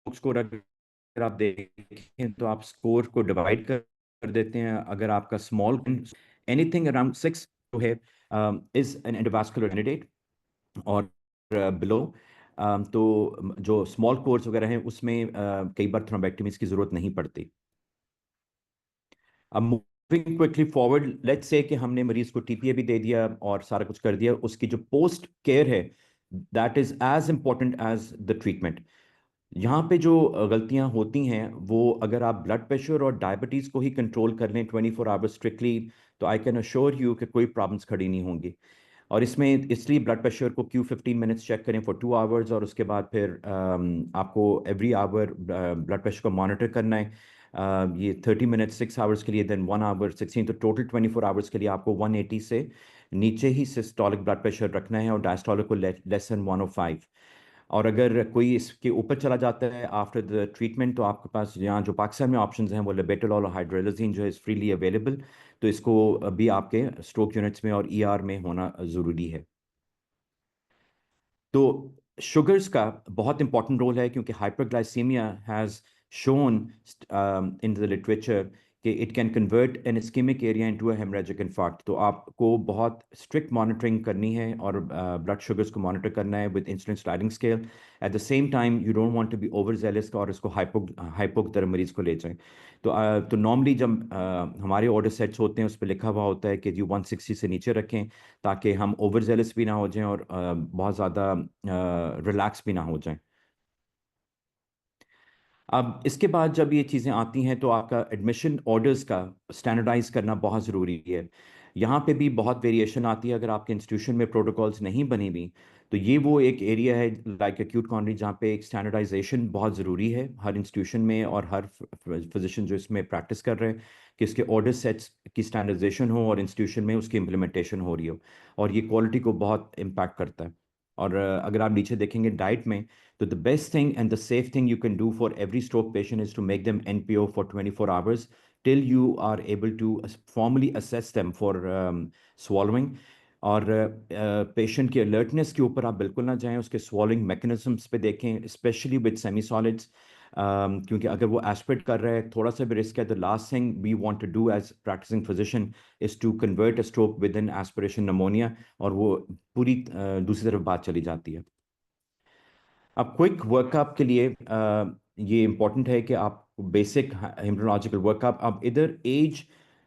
स्कोर अगर आप देखें तो आप स्कोर को डिवाइड कर देते हैं. अगर आपका स्मॉल एनीथिंग अराउंड 6 जो है इज एन एंडोवास्कुलर कैंडिडेट, और बिलो तो जो स्मॉल कोर्स वगैरह हैं उसमें कई बार थ्रोम्बेक्टमीज की जरूरत नहीं पड़ती. अब क्विकली फॉरवर्ड, लेट्स से कि हमने मरीज को टीपीए भी दे दिया और सारा कुछ कर दिया, उसकी जो पोस्ट केयर है that is as important as the treatment. यहाँ पे जो गलतियाँ होती हैं वो, अगर आप ब्लड प्रेशर और डायबिटीज़ को ही कंट्रोल कर लें 24 आवर्स स्ट्रिक्टली, तो आई कैन अश्योर यू कि कोई प्रॉब्लम्स खड़ी नहीं होंगी। और इसमें इसलिए ब्लड प्रेशर को क्यों 15 मिनट्स चेक करें फॉर 2 आवर्स, और उसके बाद फिर आपको एवरी आवर ब्लड प्रेशर को मॉनिटर करना है। ये 30 मिनट्स 6 आवर्स के लिए, देन 1 आवर 16, तो टोटल 24 आवर्स के लिए आपको 180 से नीचे ही सिस्टोलिक ब्लड प्रेशर रखना है और डायस्टोलिक को लेस देन 105। और अगर कोई इसके ऊपर चला जाता है आफ्टर द ट्रीटमेंट, तो आपके पास यहाँ जो पाकिस्तान में ऑप्शंस हैं वो लेबेटोलॉल और हाइड्रोलाजीन जो है फ्रीली अवेलेबल, तो इसको भी आपके स्ट्रोक यूनिट्स में और ईआर में होना ज़रूरी है। तो शुगर्स का बहुत इंपॉर्टेंट रोल है, क्योंकि hyperglycaemia has shown in the literature कि it can convert an ischaemic area into a haemorrhagic infarct. तो आपको बहुत स्ट्रिक्ट मॉनिटरिंग करनी है और ब्लड शुगर्स को मॉनिटर करना है with insulin sliding scale. At the same time you don't want to be overzealous और इसको हाइपो की तरह मरीज को ले जाएं। तो नॉर्मली जब हमारे ऑर्डर सेट्स होते हैं उस पर लिखा हुआ होता है कि जी 160 से नीचे रखें, ताकि हम ओवर जेलस भी ना हो जाएं और बहुत ज़्यादा रिलैक्स भी ना हो जाएं। अब इसके बाद जब ये चीज़ें आती हैं तो आपका एडमिशन ऑर्डर्स का स्टैंडर्डाइज करना बहुत ज़रूरी है। यहाँ पे भी बहुत वेरिएशन आती है, अगर आपके इंस्टीट्यूशन में प्रोटोकॉल्स नहीं बनी हुई, तो ये वो एक एरिया है लाइक एक्यूट कॉर्नरी जहाँ पे एक स्टैंडर्डाइजेशन बहुत ज़रूरी है हर इंस्टीट्यूशन में, और हर फिजिशियन जो इसमें प्रैक्टिस कर रहे हैं कि इसके ऑर्डर सेट्स की स्टैंडर्डाइजेशन हो और इंस्टीट्यूशन में उसकी इम्प्लीमेंटेशन हो रही हो, और ये क्वालिटी को बहुत इम्पैक्ट करता है। और अगर आप नीचे देखेंगे डाइट में, so the best thing and the safe thing you can do for every stroke patient is to make them NPO for 24 hours till you are able to formally assess them for swallowing. और patient की alertness के ऊपर आप बिल्कुल ना जाएं, उसके swallowing mechanisms पे देखें, स्पेशली विद सेमी सॉलिड्स, क्योंकि अगर वो एस्पिरेट कर रहा है थोड़ा सा भी रिस्क है। The last thing we want to do as practising physician is to convert a stroke with in aspiration pneumonia, और वो पूरी दूसरी तरफ बात चली जाती है। अब क्विक वर्कअप के लिए ये इम्पॉर्टेंट है कि आप बेसिक हेमरोलॉजिकल वर्कअप, अब इधर age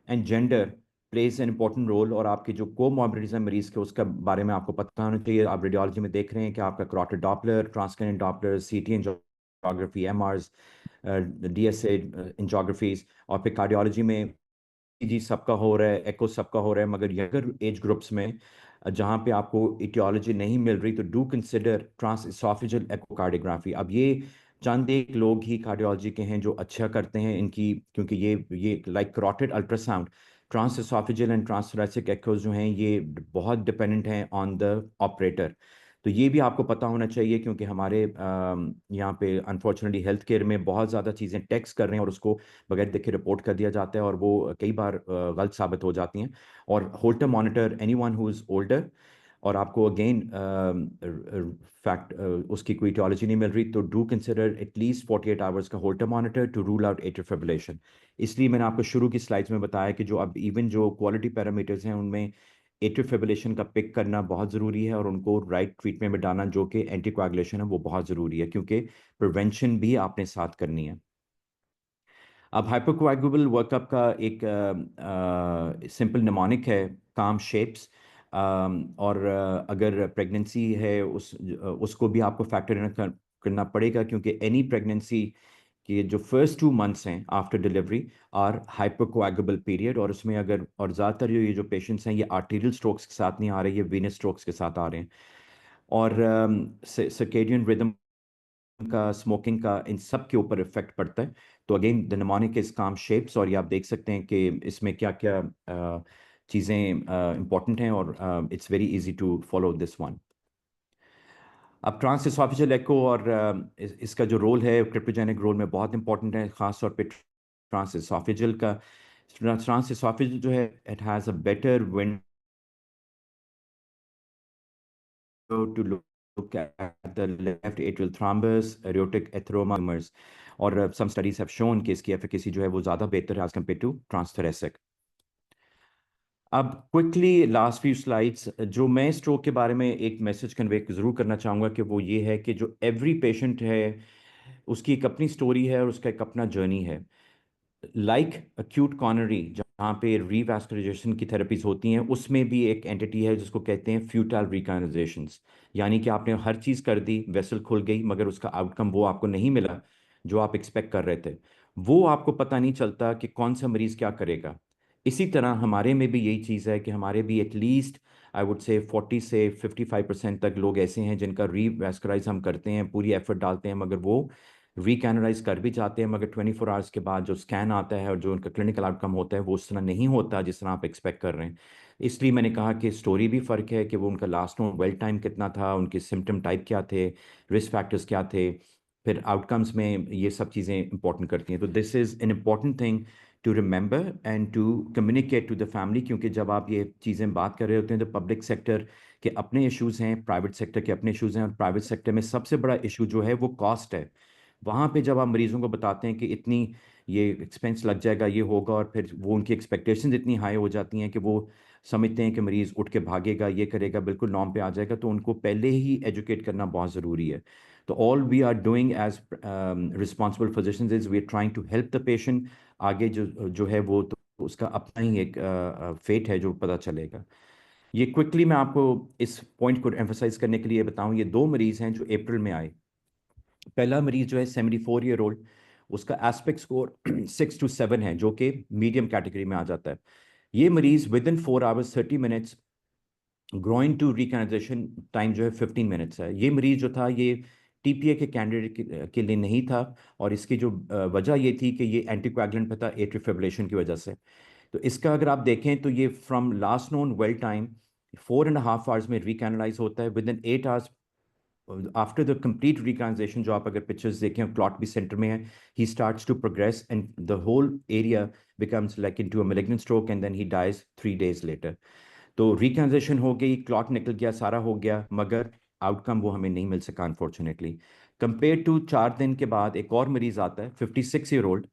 and gender plays an important role, और आपके जो कोमॉर्बिडिटीज हैं मरीज के उसका बारे में आपको पता होना चाहिए। आप रेडियोलॉजी में देख रहे हैं कि आपका carotid Doppler, transcranial Doppler, CT angiography, MRs, DSA angiographies, और फिर कार्डियोलॉजी में जी सबका हो रहा है, एको सबका हो रहा है, मगर यंगर एज ग्रुप्स में जहाँ पे आपको इटियोलॉजी नहीं मिल रही, तो do consider transoesophageal echocardiography. अब ये चंद एक लोग ही कार्डियोलॉजी के हैं जो अच्छा करते हैं इनकी, क्योंकि ये like carotid ultrasound, transoesophageal and transthoracic echoes जो हैं ये बहुत डिपेंडेंट हैं ऑन द ऑपरेटर। तो ये भी आपको पता होना चाहिए, क्योंकि हमारे यहाँ पे अनफॉर्चुनेटली हेल्थ केयर में बहुत ज़्यादा चीज़ें टेक्स्ट कर रहे हैं और उसको बगैर देखे रिपोर्ट कर दिया जाता है, और वो कई बार गलत साबित हो जाती हैं। और Holter monitor anyone who is older, और आपको अगेन फैक्ट उसकी कोई टियोलॉजी नहीं मिल रही, तो डू कंसिडर एटलीस्ट 48 आवर्स का Holter monitor to rule out atrial fibrillation. इसलिए मैंने आपको शुरू की स्लाइड्स में बताया कि जो अब इवन जो क्वालिटी पैरामीटर्स हैं उनमें एट्रियल फिब्रिलेशन का पिक करना बहुत ज़रूरी है, और उनको राइट ट्रीटमेंट में डालना जो कि एंटीकोएगुलेशन है वो बहुत ज़रूरी है, क्योंकि प्रिवेंशन भी आपने साथ करनी है। अब हाइपोकोएगुलेबल वर्कअप का एक सिंपल निमोनिक है, काम शेप्स, और अगर प्रेगनेंसी है उसको भी आपको फैक्टर इन करना पड़ेगा, क्योंकि एनी प्रेगनेंसी कि जो फर्स्ट 2 मंथ्स हैं आफ्टर डिलीवरी आर हाइपरकोएगुलेबल पीरियड, और उसमें अगर और ज़्यादातर ये जो पेशेंट्स हैं ये आर्टीरियल स्ट्रोक्स के साथ नहीं आ रहे, ये वीनस स्ट्रोक्स के साथ आ रहे हैं। और सर्केडियन रिदम का, स्मोकिंग का, इन सब के ऊपर इफेक्ट पड़ता है। तो अगेन द निमोनिक इज काम शेप्स, और ये आप देख सकते हैं कि इसमें क्या क्या चीज़ें इंपॉर्टेंट हैं, और it's very easy to follow this one. अब ट्रांस एसोफेजियल एको और इसका जो रोल है क्रिप्टोजेनिक रोल में बहुत इंपॉर्टेंट है, ख़ास तौर पे ट्रांस एसोफेजियल का। ट्रांस एसोफेजियल जो है it has a better window to look at the left atrial thrombus, aortic atheroma, और some studies have shown कि इसकी efficacy जो है वो ज़्यादा बेहतर है as compared to transthoracic। अब क्विकली लास्ट फ्यू स्लाइड्स, जो मैं स्ट्रोक के बारे में एक मैसेज कन्वे ज़रूर करना चाहूँगा कि वो ये है कि जो एवरी पेशेंट है उसकी एक अपनी स्टोरी है और उसका एक अपना जर्नी है। लाइक एक्यूट कॉर्नरी जहाँ पे रीवैस्कुलराइजेशन की थेरेपीज होती हैं, उसमें भी एक एंटिटी है जिसको कहते हैं फ्यूटाइल रिकैनालाइजेशंस। यानी कि आपने हर चीज़ कर दी, वेसल खुल गई, मगर उसका आउटकम वो आपको नहीं मिला जो आप एक्सपेक्ट कर रहे थे। वो आपको पता नहीं चलता कि कौन सा मरीज़ क्या करेगा। इसी तरह हमारे में भी यही चीज़ है कि हमारे भी एटलीस्ट आई वुड से 40 से 55% तक लोग ऐसे हैं जिनका रीवैस्कुलाइज हम करते हैं, पूरी एफर्ट डालते हैं, मगर वो रिकैनलाइज कर भी जाते हैं, मगर 24 आवर्स के बाद जो स्कैन आता है और जो उनका क्लिनिकल आउटकम होता है वो उस तरह नहीं होता जिस तरह आप एक्सपेक्ट कर रहे हैं। इसलिए मैंने कहा कि स्टोरी भी फ़र्क है कि वो उनका लास्ट नोन वेल टाइम कितना था, उनके सिम्टम टाइप क्या थे, रिस्क फैक्टर्स क्या थे, फिर आउटकम्स में ये सब चीज़ें इंपॉर्टेंट करती हैं। तो this is an important thing to remember and to communicate to the family, क्योंकि जब आप ये चीज़ें बात कर रहे होते हैं तो पब्लिक सेक्टर के अपने इश्यूज़ हैं, प्राइवेट सेक्टर के अपने इश्यूज़ हैं, और प्राइवेट सेक्टर में सबसे बड़ा इशू जो है वो कॉस्ट है। वहाँ पे जब आप मरीजों को बताते हैं कि इतनी ये एक्सपेंस लग जाएगा, ये होगा, और फिर वो उनकी एक्सपेक्टेशंस इतनी हाई हो जाती हैं कि वो समझते हैं कि मरीज़ उठ के भागेगा, ये करेगा, बिल्कुल नॉर्म पे आ जाएगा, तो उनको पहले ही एजुकेट करना बहुत ज़रूरी है। तो all we are doing as responsible physicians is we are trying to help the patient. आगे जो जो है वो तो उसका अपना ही एक फेट है जो पता चलेगा। ये क्विकली मैं आपको इस पॉइंट को एम्फोसाइज करने के लिए बताऊं, ये दो मरीज़ हैं जो अप्रैल में आए। पहला मरीज जो है 74 ईयर ओल्ड, उसका एस्पेक्ट स्कोर 6 to 7 है, जो कि मीडियम कैटेगरी में आ जाता है। ये मरीज within 4 hours 30 minutes, groin to recanalisation time जो है 15 मिनट्स है। ये मरीज जो था ये टीपीए के कैंडिडेट के लिए नहीं था, और इसकी जो वजह ये थी कि ये एंटीकोएगुलेंट पे था एट्रियल फिब्रिलेशन की वजह से। तो इसका अगर आप देखें तो ये from last known well time 4.5 hours में रिकैनलाइज होता है, within 8 hours after the complete recanalisation. जो आप अगर पिक्चर्स देखें, क्लॉट भी सेंटर में है, he starts to progress and the whole area becomes like into a malignant stroke and then he dies 3 days later. तो रिकैनाइजेशन हो गई, क्लॉट निकल गया, सारा हो गया, मगर आउटकम वो हमें नहीं मिल सका अनफॉर्चुनेटली। कंपेयर टू 4 दिन के बाद एक और मरीज आता है 56 ईयर ओल्ड,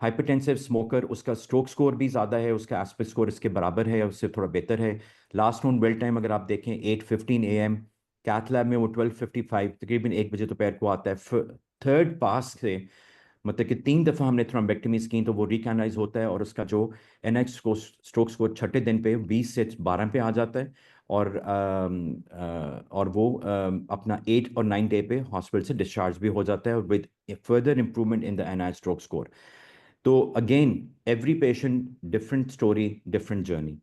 हाइपरटेंसिव स्मोकर, उसका स्ट्रोक स्कोर भी ज़्यादा है, उसका एस्पेक्ट स्कोर इसके बराबर है, उससे थोड़ा बेहतर है। लास्ट नोन वेल टाइम अगर आप देखें 8:15 AM, कैथ लैब में वो 12:55 तकरीबन 1 बजे दोपहर को आता है। थर्ड पास से मतलब कि 3 दफ़ा हमने थ्रोम्बेक्टमीज की तो वो रिकैनाइज होता है, और उसका जो एनएच को स्ट्रोक स्कोर छठे दिन पे 20 से 12 पे आ जाता है, और वो अपना 8 और 9 डे पे हॉस्पिटल से डिस्चार्ज भी हो जाता है, और with further improvement in the NH stroke score. तो again every patient different story, different journey.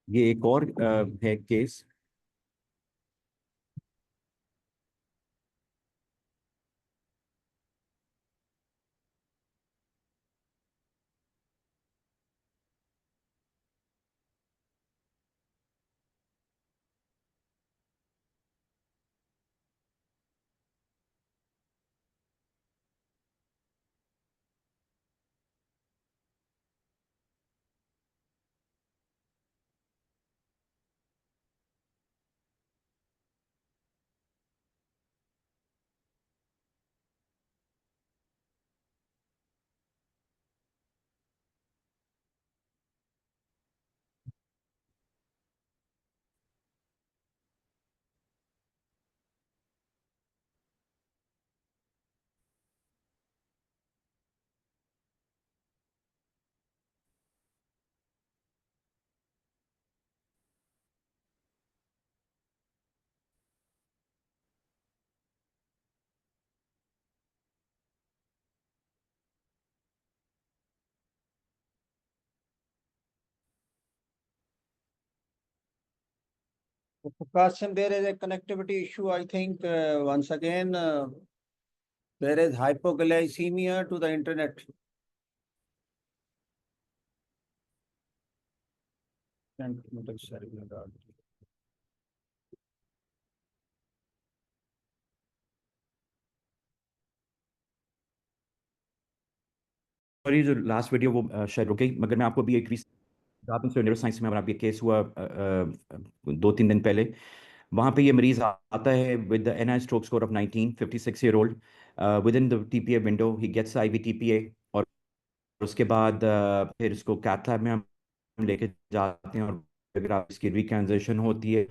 ये एक और है case. Prakash, there is a connectivity issue. I think once again there is hypoglycemia to the internet. Sorry, जो last video वो शायद रुक गई, मगर मैं आपको भी एक न्यूरो साइंस में हमारा भी केस हुआ 2-3 दिन पहले। वहाँ पे ये मरीज आता है with the NI stroke score of 19, 56 year old, within the TPA window he gets IV TPA, और उसके बाद फिर इसको कैथ लैब में हम लेके जाते हैं, और अगर इसकी रिकैनाइजेशन होती है,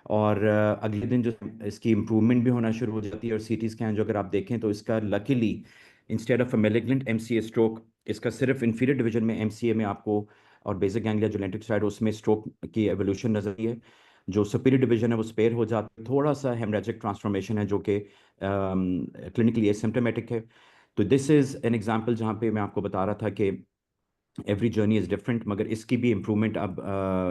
और अगले दिन जो इसकी इम्प्रूवमेंट भी होना शुरू हो जाती है, और सीटी स्कैन जो अगर आप देखें तो इसका luckily instead of a malignant MCA stroke, इसका सिर्फ इंफीरियर डिवीजन में MCA में आपको और बेसिक गैंग्लिया जो लेंटिक साइड उसमें स्ट्रोक की एवोल्यूशन नजर आई है। जो सुपीरियर डिवीजन है वो स्पेयर हो जाता है, थोड़ा सा हेमरेजिक ट्रांसफॉर्मेशन है जो कि क्लिनिकली एसिम्प्टोमेटिक है। तो दिस इज़ एन एग्जांपल जहाँ पे मैं आपको बता रहा था कि एवरी जर्नी इज़ डिफरेंट, मगर इसकी भी इम्प्रूवमेंट अब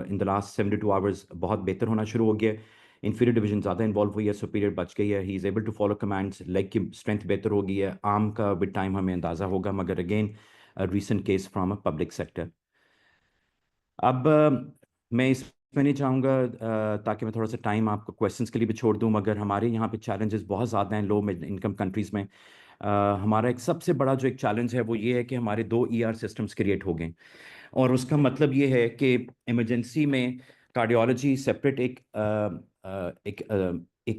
इन द लास्ट 72 आवर्स बहुत बेहतर होना शुरू हो गया है। इंफीरियर डिवीजन ज़्यादा इन्वॉल्व हुई है, सुपीरियर बच गई है, he is able to follow commands, leg की स्ट्रेंथ बेहतर हो गई है। आर्म का विद टाइम हमें अंदाज़ा होगा, मगर again recent case from a public sector. अब मैं इसमें नहीं चाहूँगा ताकि मैं थोड़ा सा टाइम आपको क्वेश्चंस के लिए भी छोड़ दूँ, मगर हमारे यहाँ पे चैलेंजेस बहुत ज़्यादा हैं लो मिड इनकम कंट्रीज़ में। हमारा एक सबसे बड़ा जो एक चैलेंज है वो ये है कि हमारे 2 ER सिस्टम्स क्रिएट हो गए, और उसका मतलब ये है कि इमरजेंसी में कार्डियोलॉजी सेपरेट एक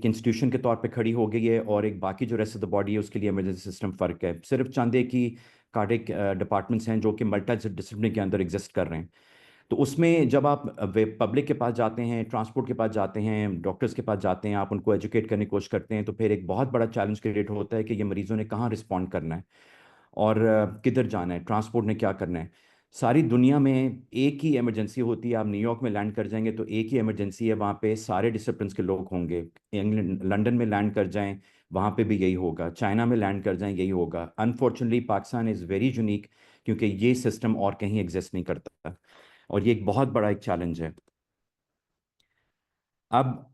इंस्टीट्यूशन के तौर पे खड़ी हो गई है, और एक बाकी जो रेस्ट ऑफ द बॉडी है उसके लिए इमरजेंसी सिस्टम फ़र्क है। सिर्फ चंद एक ही कार्डिक डिपार्टमेंट्स हैं जो कि मल्टी डिसिप्लिन के अंदर एग्जिस्ट कर रहे हैं। तो उसमें जब आप पब्लिक के पास जाते हैं, ट्रांसपोर्ट के पास जाते हैं, डॉक्टर्स के पास जाते हैं, आप उनको एजुकेट करने की कोशिश करते हैं, तो फिर एक बहुत बड़ा चैलेंज क्रिएट होता है कि ये मरीजों ने कहाँ रिस्पॉन्ड करना है और किधर जाना है, ट्रांसपोर्ट ने क्या करना है। सारी दुनिया में एक ही इमरजेंसी होती है। आप न्यूयॉर्क में लैंड कर जाएंगे तो एक ही इमरजेंसी है, वहाँ पे सारे डिसिप्लिन के लोग होंगे। इंग्लैंड लंदन में लैंड कर जाएं, वहाँ पे भी यही होगा। चाइना में लैंड कर जाएं, यही होगा। Unfortunately Pakistan is very unique, क्योंकि ये सिस्टम और कहीं एग्जिस्ट नहीं करता, और ये एक बहुत बड़ा एक चैलेंज है। अब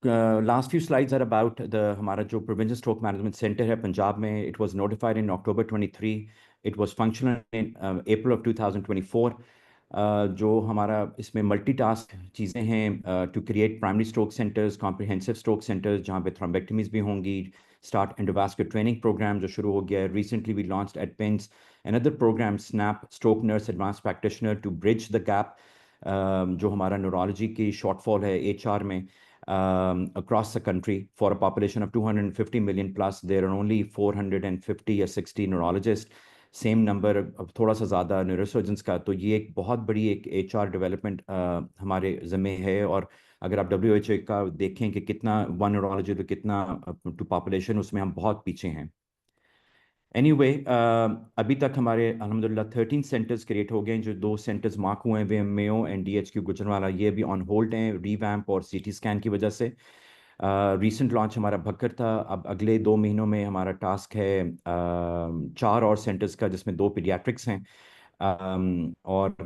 last few slides are about the हमारा जो प्रिवेंशन स्ट्रोक मैनेजमेंट सेंटर है पंजाब में। It was notified in October 23, it was functional in April of 2024। जो हमारा इसमें मल्टीटास्क चीज़ें हैं to create primary stroke centres, comprehensive stroke centres जहाँ पे थ्रोम्बेक्टमीज भी होंगी, स्टार्ट एंडोवास्कुलर ट्रेनिंग प्रोग्राम जो शुरू हो गया है। Recently we launched at PINS another program, SNAP, Stroke Nurse Advanced Practitioner, to bridge the gap जो हमारा न्यूरोलॉजी की शॉर्टफॉल है HR में across the country. For a population of 250 million plus, there are only 450 or 60 neurologists. Same number, अब थोड़ा सा ज़्यादा neurosurgeons का। तो ये एक बहुत बड़ी एक HR डेवलपमेंट हमारे ज़िम्मे है। और अगर आप WHO का देखें कि कितना वन न्यूरोलॉजी तो कितना टू पॉपुलेशन, उसमें हम बहुत पीछे हैं। एनीवे अभी तक हमारे अल्हम्दुलिल्लाह 13 सेंटर्स क्रिएट हो गए हैं। जो 2 सेंटर्स मार्क हुए हैं वे मेयो एंड DHQ गुजरांवाला, ये भी ऑन होल्ड हैं रीवैम्प और CT स्कैन की वजह से। रीसेंट लॉन्च हमारा भक्कर था। अब अगले 2 महीनों में हमारा टास्क है 4 और सेंटर्स का, जिसमें 2 पीडियाट्रिक्स हैं और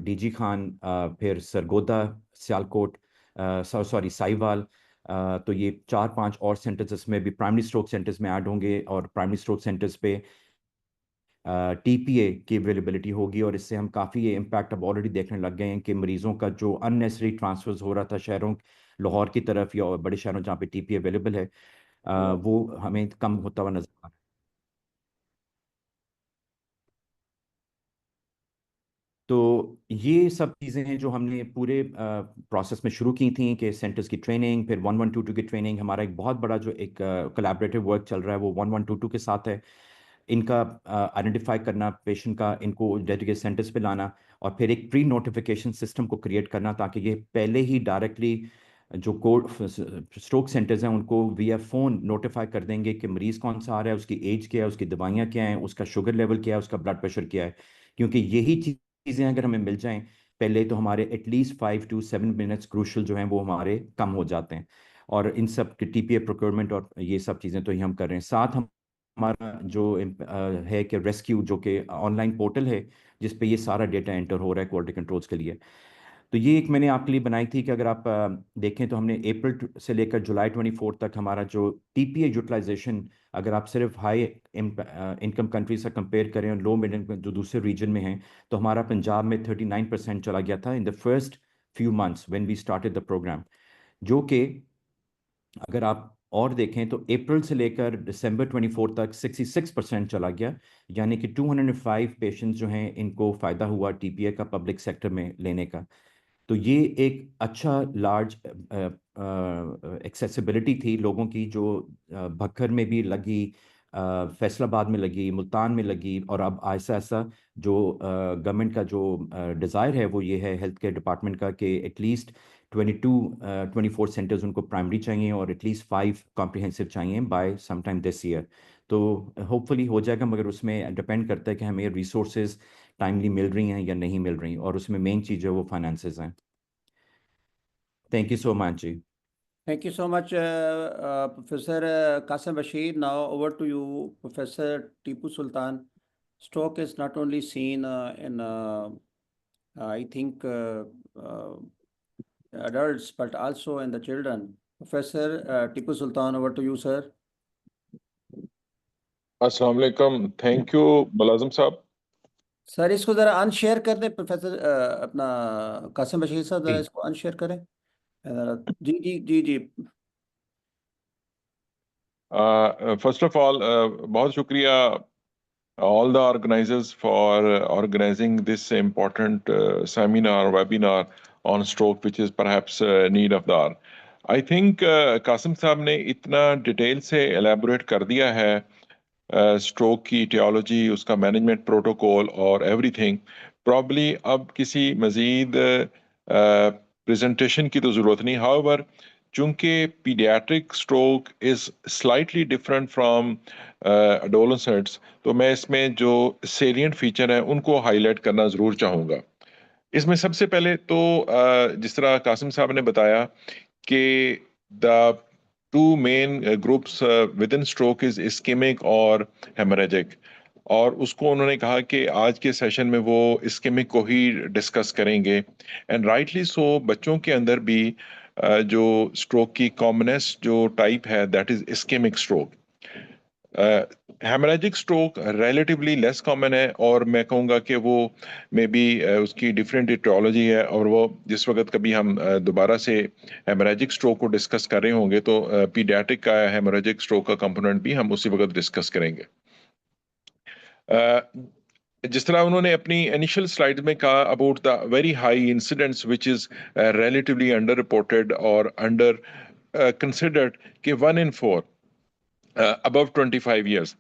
DG खान, फिर सरगोदा, सियालकोट, सॉरी साहिवाल। तो ये 4-5 और सेंटर्स इसमें भी प्राइमरी स्ट्रोक सेंटर्स में ऐड होंगे, और प्राइमरी स्ट्रोक सेंटर्स पे TPA की अवेलेबिलिटी होगी। और इससे हम काफ़ी ये इम्पैक्ट अब ऑलरेडी देखने लग गए हैं कि मरीजों का जो अननेसेसरी ट्रांसफर्स हो रहा था शहरों, लाहौर की तरफ या बड़े शहरों जहाँ पे TPA अवेलेबल है, वो हमें कम होता हुआ नजर आ रहा है। तो ये सब चीज़ें हैं जो हमने पूरे प्रोसेस में शुरू की थी कि सेंटर्स की ट्रेनिंग, फिर 1122 की ट्रेनिंग। हमारा एक बहुत बड़ा जो एक कोलैबोरेटिव वर्क चल रहा है वो 1122 के साथ है। इनका आइडेंटिफाई करना पेशेंट का, इनको डेडिकेटेड सेंटर्स पे लाना, और फिर एक प्री नोटिफिकेशन सिस्टम को क्रिएट करना ताकि ये पहले ही डायरेक्टली जो कोड स्ट्रोक सेंटर्स हैं उनको विया फ़ोन नोटिफाई कर देंगे कि मरीज़ कौन सा आ रहा है, उसकी एज क्या है, उसकी दवाइयाँ क्या हैं, उसका शुगर लेवल क्या है, उसका ब्लड प्रेशर क्या है। क्योंकि यही चीज़ें अगर हमें मिल जाएं पहले, तो हमारे एटलीस्ट 5 to 7 मिनट्स क्रूशल जो हैं वो हमारे कम हो जाते हैं। और इन सब TPA प्रोक्योरमेंट और ये सब चीज़ें तो ही हम कर रहे हैं। साथ हम हमारा जो है कि रेस्क्यू, जो कि ऑनलाइन पोर्टल है जिस पे ये सारा डेटा एंटर हो रहा है क्वालिटी कंट्रोल्स के लिए। तो ये एक मैंने आपके लिए बनाई थी कि अगर आप देखें तो हमने अप्रैल से लेकर जुलाई 24 तक हमारा जो TPA यूटिलाइजेशन, अगर आप सिर्फ हाई इनकम कंट्री से कंपेयर करें और लो मिडिल जो दूसरे रीजन में हैं, तो हमारा पंजाब में 39% चला गया था in the first few months when we started the programme. जो कि अगर आप और देखें तो अप्रैल से लेकर दिसंबर 24 तक 66% चला गया। यानी कि 205 पेशेंट्स जो हैं इनको फ़ायदा हुआ TPA का पब्लिक सेक्टर में लेने का। तो ये एक अच्छा लार्ज एक्सेसिबिलिटी थी लोगों की, जो भक्खर में भी लगी, फैसलाबाद में लगी, मुल्तान में लगी, और अब ऐसा ऐसा जो गवर्नमेंट का जो डिज़ायर है वो ये है हेल्थ केयर डिपार्टमेंट का कि एटलीस्ट 24 सेंटर्स उनको प्राइमरी चाहिए और एटलीस्ट 5 कॉम्प्रिहेंसिव चाहिए by some time this year. तो होपफुली हो जाएगा, मगर उसमें डिपेंड करता है कि हमें रिसोर्सेज टाइमली मिल रही हैं या नहीं मिल रही, और उसमें मेन चीज़ जो है वो फाइनेंसेस हैं। Thank you so much ji. Thank you so much, Professor Qasim Bashir. Now over to you, Professor Tipu Sultan. Stroke is not only seen in, I think, adults, but also in the children. Professor Tipu Sultan, over to you, sir. अस्सलाम वालेकुम, thank you मुलाजिम साहब। Sir इसको जरा unshare कर दें, professor अपना कासिम बशीर साहब, जरा जी इसको अनशेयर करें जी जी जी जी। फर्स्ट ऑफ ऑल बहुत शुक्रिया all the organizers for organizing this important seminar webinar on stroke, which is perhaps need of the hour. I think Qasim साहब ने इतना डिटेल से एलैबोरेट कर दिया है स्ट्रोक की टियोलॉजी, उसका मैनेजमेंट प्रोटोकॉल और एवरीथिंग। प्रॉब्ली अब किसी मजीद प्रेजेंटेशन की तो ज़रूरत नहीं। हाउएवर, चूंकि paediatric stroke is slightly different from adolescents, तो मैं इसमें जो सेलिएंट फीचर हैं उनको हाईलाइट करना ज़रूर चाहूँगा। इसमें सबसे पहले तो जिस तरह कासिम साहब ने बताया कि the two main groups within stroke is ischaemic और हेमरेजिक, और उसको उन्होंने कहा कि आज के सेशन में वो इस्केमिक को ही डिस्कस करेंगे। एंड राइटली सो, बच्चों के अंदर भी जो स्ट्रोक की कॉमनेस्ट जो टाइप है that is ischaemic stroke. Haemorrhagic stroke relatively less common है, और मैं कहूँगा कि वो मे बी उसकी डिफरेंट इटियोलॉजी है, और वो जिस वक्त कभी हम दोबारा से हेमरेजिक स्ट्रोक को डिस्कस कर रहे होंगे तो पीडियाट्रिक का हेमरेजिक स्ट्रोक का कंपोनेंट भी हम उसी वक्त डिस्कस करेंगे। जिस तरह उन्होंने अपनी इनिशियल स्लाइड में कहा about the very high incidents which is relatively under reported और अंडर कंसिडर्ड कि 1 in 4 अबव 25 ईयर्स।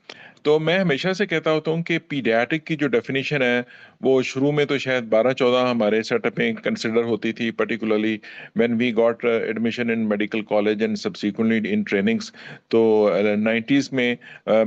तो मैं हमेशा से कहता होता हूँ कि पीडियाट्रिक की जो डेफिनेशन है वो शुरू में तो शायद 12-14 हमारे सेटअप में कंसिडर होती थी, particularly when we got admission in medical college and subsequently in trainings. तो 90s में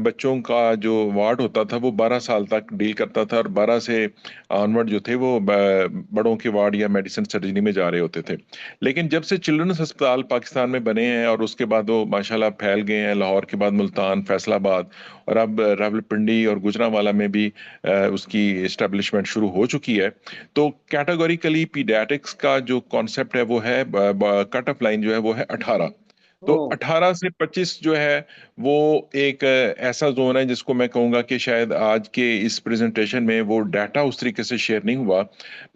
बच्चों का जो वार्ड होता था वो 12 साल तक डील करता था, और 12 से ऑनवर्ड जो थे वो बड़ों के वार्ड या मेडिसिन सर्जरी में जा रहे होते थे। लेकिन जब से चिल्ड्रंस अस्पताल पाकिस्तान में बने हैं और उसके बाद वो माशाल्लाह फैल गए हैं, लाहौर के बाद मुल्तान, फैसलाबाद, और अब रावलपिंडी और गुजरांवाला में भी उसकी इस्टेब्लिशमेंट शुरू हो चुकी है। तो कैटेगोरिकली पीडियाट्रिक्स का जो कॉन्सेप्ट है वो है, कट ऑफ लाइन जो है वो है 18। तो 18 से 25 जो है वो एक ऐसा जोन है जिसको मैं कहूँगा कि शायद आज के इस प्रेजेंटेशन में वो डाटा उस तरीके से शेयर नहीं हुआ,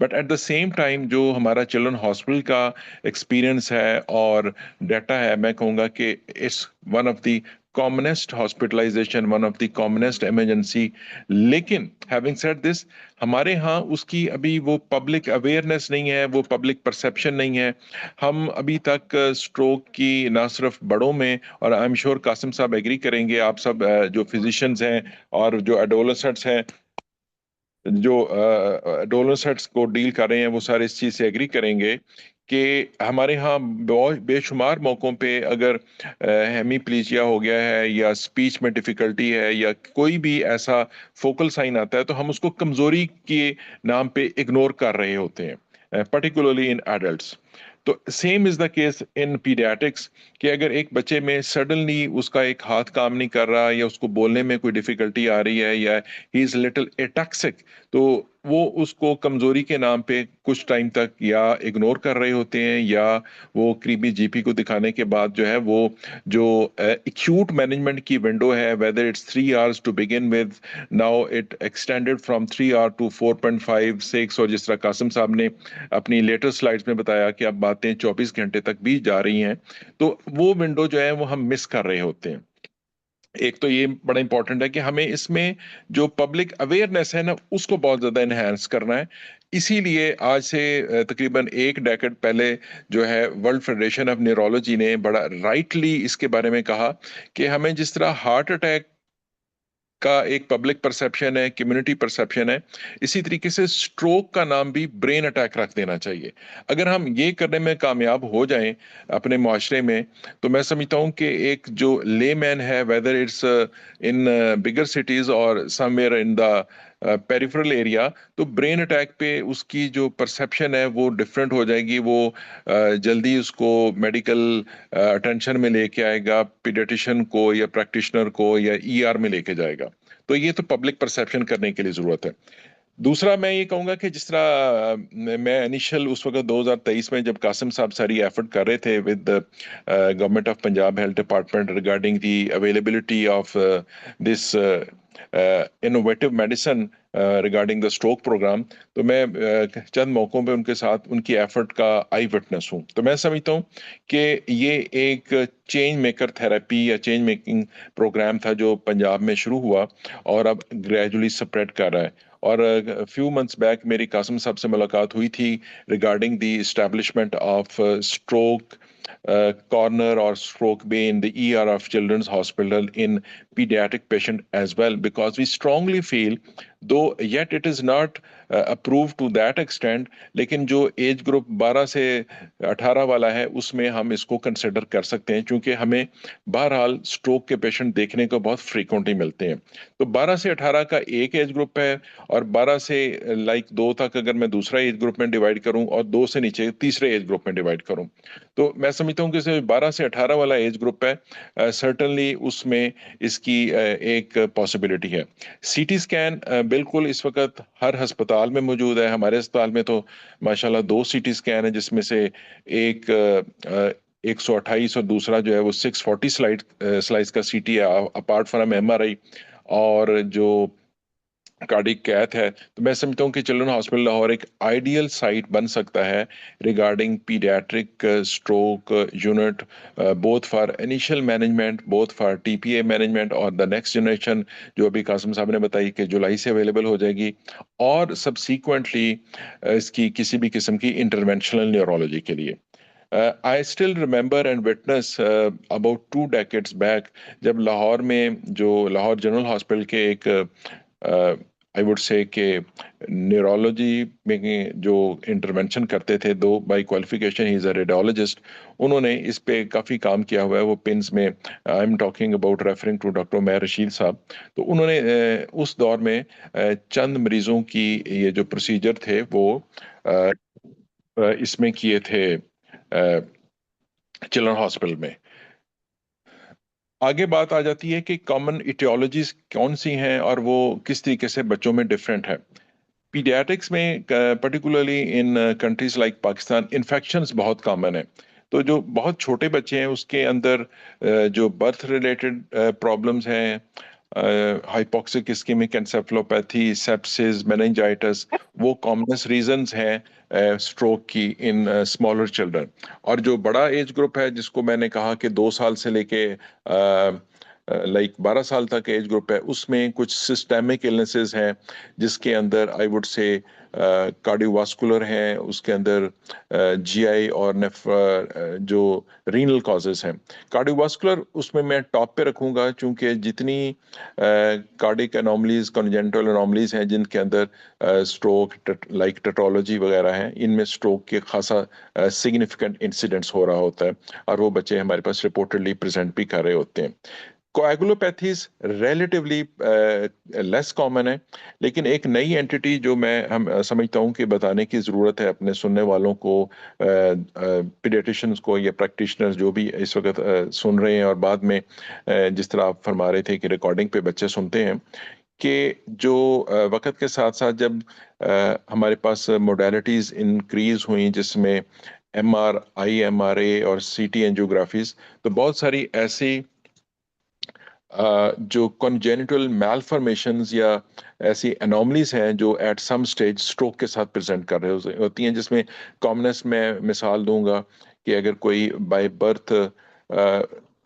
but at the same time जो हमारा चिल्ड्रन हॉस्पिटल का एक्सपीरियंस है और डाटा है, मैं कहूँगा कि it's one of the commonest hospitalisation, one of the commonest emergency. लेकिन हैविंग सेड दिस, हमारे यहाँ उसकी अभी वो पब्लिक अवेयरनेस नहीं है, वो पब्लिक परसेप्शन नहीं है। हम अभी तक स्ट्रोक की ना सिर्फ बड़ों में, और आई एम श्योर कासिम साहब एग्री करेंगे, आप सब जो फिजिशियंस हैं और जो एडोलेसेंट्स हैं, जो एडोलेसेंट्स को डील कर रहे हैं, वो सारे इस चीज़ से एग्री करेंगे कि हमारे यहाँ बहुत बेशुमार मौक़ों पे अगर हेमीप्लीजिया हो गया है या स्पीच में डिफ़िकल्टी है या कोई भी ऐसा फोकल साइन आता है तो हम उसको कमज़ोरी के नाम पे इग्नोर कर रहे होते हैं, पर्टिकुलरली इन एडल्ट्स। तो same is the case in paediatrics कि अगर एक बच्चे में सडनली उसका एक हाथ काम नहीं कर रहा या उसको बोलने में कोई डिफ़िकल्टी आ रही है या ही इज़ लिटिल एटैक्सिक, तो वो उसको कमज़ोरी के नाम पे कुछ टाइम तक या इग्नोर कर रहे होते हैं, या वो करीबी जीपी को दिखाने के बाद जो है वो जो एक्यूट मैनेजमेंट की विंडो है, whether it's 3 hours to begin with, now it extended from 3 hour to 4.5-6, और जिस तरह कासिम साहब ने अपनी लेटेस्ट स्लाइड्स में बताया कि अब बातें 24 घंटे तक भी जा रही हैं, तो वो विंडो जो है वो हम मिस कर रहे होते हैं। एक तो ये बड़ा इंपॉर्टेंट है कि हमें इसमें जो पब्लिक अवेयरनेस है ना उसको बहुत ज़्यादा इन्हांस करना है। इसीलिए आज से तकरीबन 1 डेकेड पहले जो है वर्ल्ड फेडरेशन ऑफ न्यूरोलॉजी ने बड़ा राइटली इसके बारे में कहा कि हमें जिस तरह हार्ट अटैक का एक पब्लिक परसेप्शन है, कम्युनिटी परसेप्शन है, इसी तरीके से स्ट्रोक का नाम भी ब्रेन अटैक रख देना चाहिए। अगर हम ये करने में कामयाब हो जाएं अपने माशरे में, तो मैं समझता हूँ कि एक जो लेमैन है, whether it's in bigger cities और somewhere in the peripheral area, तो ब्रेन अटैक पे उसकी जो परसेप्शन है वो डिफरेंट हो जाएगी। वो जल्दी उसको मेडिकल अटेंशन में लेके आएगा, पीडियाट्रिशियन को या प्रैक्टिशनर को या ईआर में लेके जाएगा। तो ये तो पब्लिक परसेप्शन करने के लिए जरूरत है। दूसरा मैं ये कहूंगा कि जिस तरह मैं इनिशियल उस वक्त 2023 में जब कासिम साहब सारी एफर्ट कर रहे थे with government of Punjab health department regarding the availability of this innovative medicine regarding the stroke programme, तो मैं चंद मौकों पे उनके साथ उनकी एफर्ट का आई विटनेस हूँ। तो मैं समझता हूँ कि ये एक चेंज मेकर थेरेपी या चेंज मेकिंग प्रोग्राम था जो पंजाब में शुरू हुआ और अब ग्रेजुअली स्प्रेड कर रहा है। और फ्यू मंथ्स बैक मेरी कासिम साहब से मुलाकात हुई थी regarding the establishment of stroke corner or stroke bay in the ER of Children's Hospital in pediatric patient as well, because we strongly feel, though yet it is not approved to that extent, लेकिन जो age group 12 से 18 वाला है उसमें हम इसको consider कर सकते हैं, क्योंकि हमें बहरहाल स्ट्रोक के पेशेंट देखने को बहुत फ्रीक्वेंटली मिलते हैं। तो 12 से 18 का एक एज ग्रुप है, और 12 से 2 तक अगर मैं दूसरा एज ग्रुप में डिवाइड करूं और 2 से नीचे तीसरे एज ग्रुप में डिवाइड करूं, तो मैं समझता हूं कि 12 से 18 वाला एज ग्रुप है, सर्टनली उसमें इसकी एक पॉसिबिलिटी है। सीटी स्कैन बिल्कुल इस वक्त हर अस्पताल में मौजूद है। हमारे अस्पताल में तो माशाल्लाह 2 सीटी स्कैन है, जिसमें से एक 128 और दूसरा जो है वो 640 स्लाइस का सीटी है, अपार्ट फ्रॉम एमआरआई और जो कार्डिक कैथ है। तो मैं समझता हूँ कि चिल्ड्रन हॉस्पिटल लाहौर एक आइडियल साइट बन सकता है regarding paediatric stroke unit, both for initial management, both for TPA management और द नेक्स्ट जनरेशन जो अभी कासिम साहब ने बताई कि जुलाई से अवेलेबल हो जाएगी, और सब्सीक्वेंटली इसकी किसी भी किस्म की इंटरवेंशनल न्यूरोलॉजी के लिए। I still remember and witness about 2 decades back जब लाहौर में जो लाहौर जनरल हॉस्पिटल के एक आई वुड से कि न्यूरोलॉजी में जो इंटरवेंशन करते थे, दो by qualification he is a radiologist, उन्होंने इस पे काफ़ी काम किया हुआ है। वो पिंस में I am talking about referring to doctor Umair Rashid साहब। तो उन्होंने उस दौर में चंद मरीज़ों की ये जो प्रोसीजर थे वो इसमें किए थे चिल्ड्रन हॉस्पिटल में। आगे बात आ जाती है कि कॉमन इटियोलॉजीज कौन सी हैं और वो किस तरीके से बच्चों में डिफरेंट है। पीडियाट्रिक्स में particularly in countries like Pakistan infections बहुत कॉमन है। तो जो बहुत छोटे बच्चे हैं उसके अंदर जो बर्थ रिलेटेड प्रॉब्लम्स हैं, hypoxic ischaemic encephalopathy, sepsis, meningitis, वो कॉमनेस्ट रीजंस हैं स्ट्रोक की इन स्मॉलर चिल्ड्रन। और जो बड़ा एज ग्रुप है जिसको मैंने कहा कि 2 साल से लेके 12 साल तक एज ग्रुप है, उसमें कुछ सिस्टेमिक इलनेसेस हैं जिसके अंदर आई वुड से कार्डियोवास्कुलर हैं, उसके अंदर जीआई और जो रीनल कॉजेस हैं। कार्डियोवास्कुलर उसमें मैं टॉप पे रखूंगा, क्योंकि जितनी कार्डिक एनोमलीज, कॉन्जेनिटल एनोमलीज हैं जिनके अंदर स्ट्रोक लाइक टेट्रोलॉजी वगैरह हैं, इनमें स्ट्रोक के खासा सिग्निफिकेंट इंसिडेंट्स हो रहा होता है, और वो बच्चे हमारे पास रिपोर्टेडली प्रेजेंट भी कर रहे होते हैं। कोएगुलोपैथीज रिलेटिवली लेस कॉमन है, लेकिन एक नई एंटिटी जो हम समझता हूँ कि बताने की ज़रूरत है अपने सुनने वालों को, पीडियाट्रिशियंस को या प्रैक्टिशनर्स जो भी इस वक्त सुन रहे हैं और बाद में जिस तरह आप फरमा रहे थे कि रिकॉर्डिंग पे बच्चे सुनते हैं, कि जो वक्त के साथ साथ जब हमारे पास मोडेलिटीज़ इंक्रीज हुई जिसमें MRI, MRA और CT एंजियोग्राफीज, तो बहुत सारी ऐसी जो कॉन्जेनिटल मैलफॉर्मेशंस या ऐसी एनोमलीज हैं जो एट सम स्टेज स्ट्रोक के साथ प्रेजेंट कर रहे होती हैं, जिसमें कॉमनेस्ट मैं मिसाल दूंगा कि अगर कोई बाय बर्थ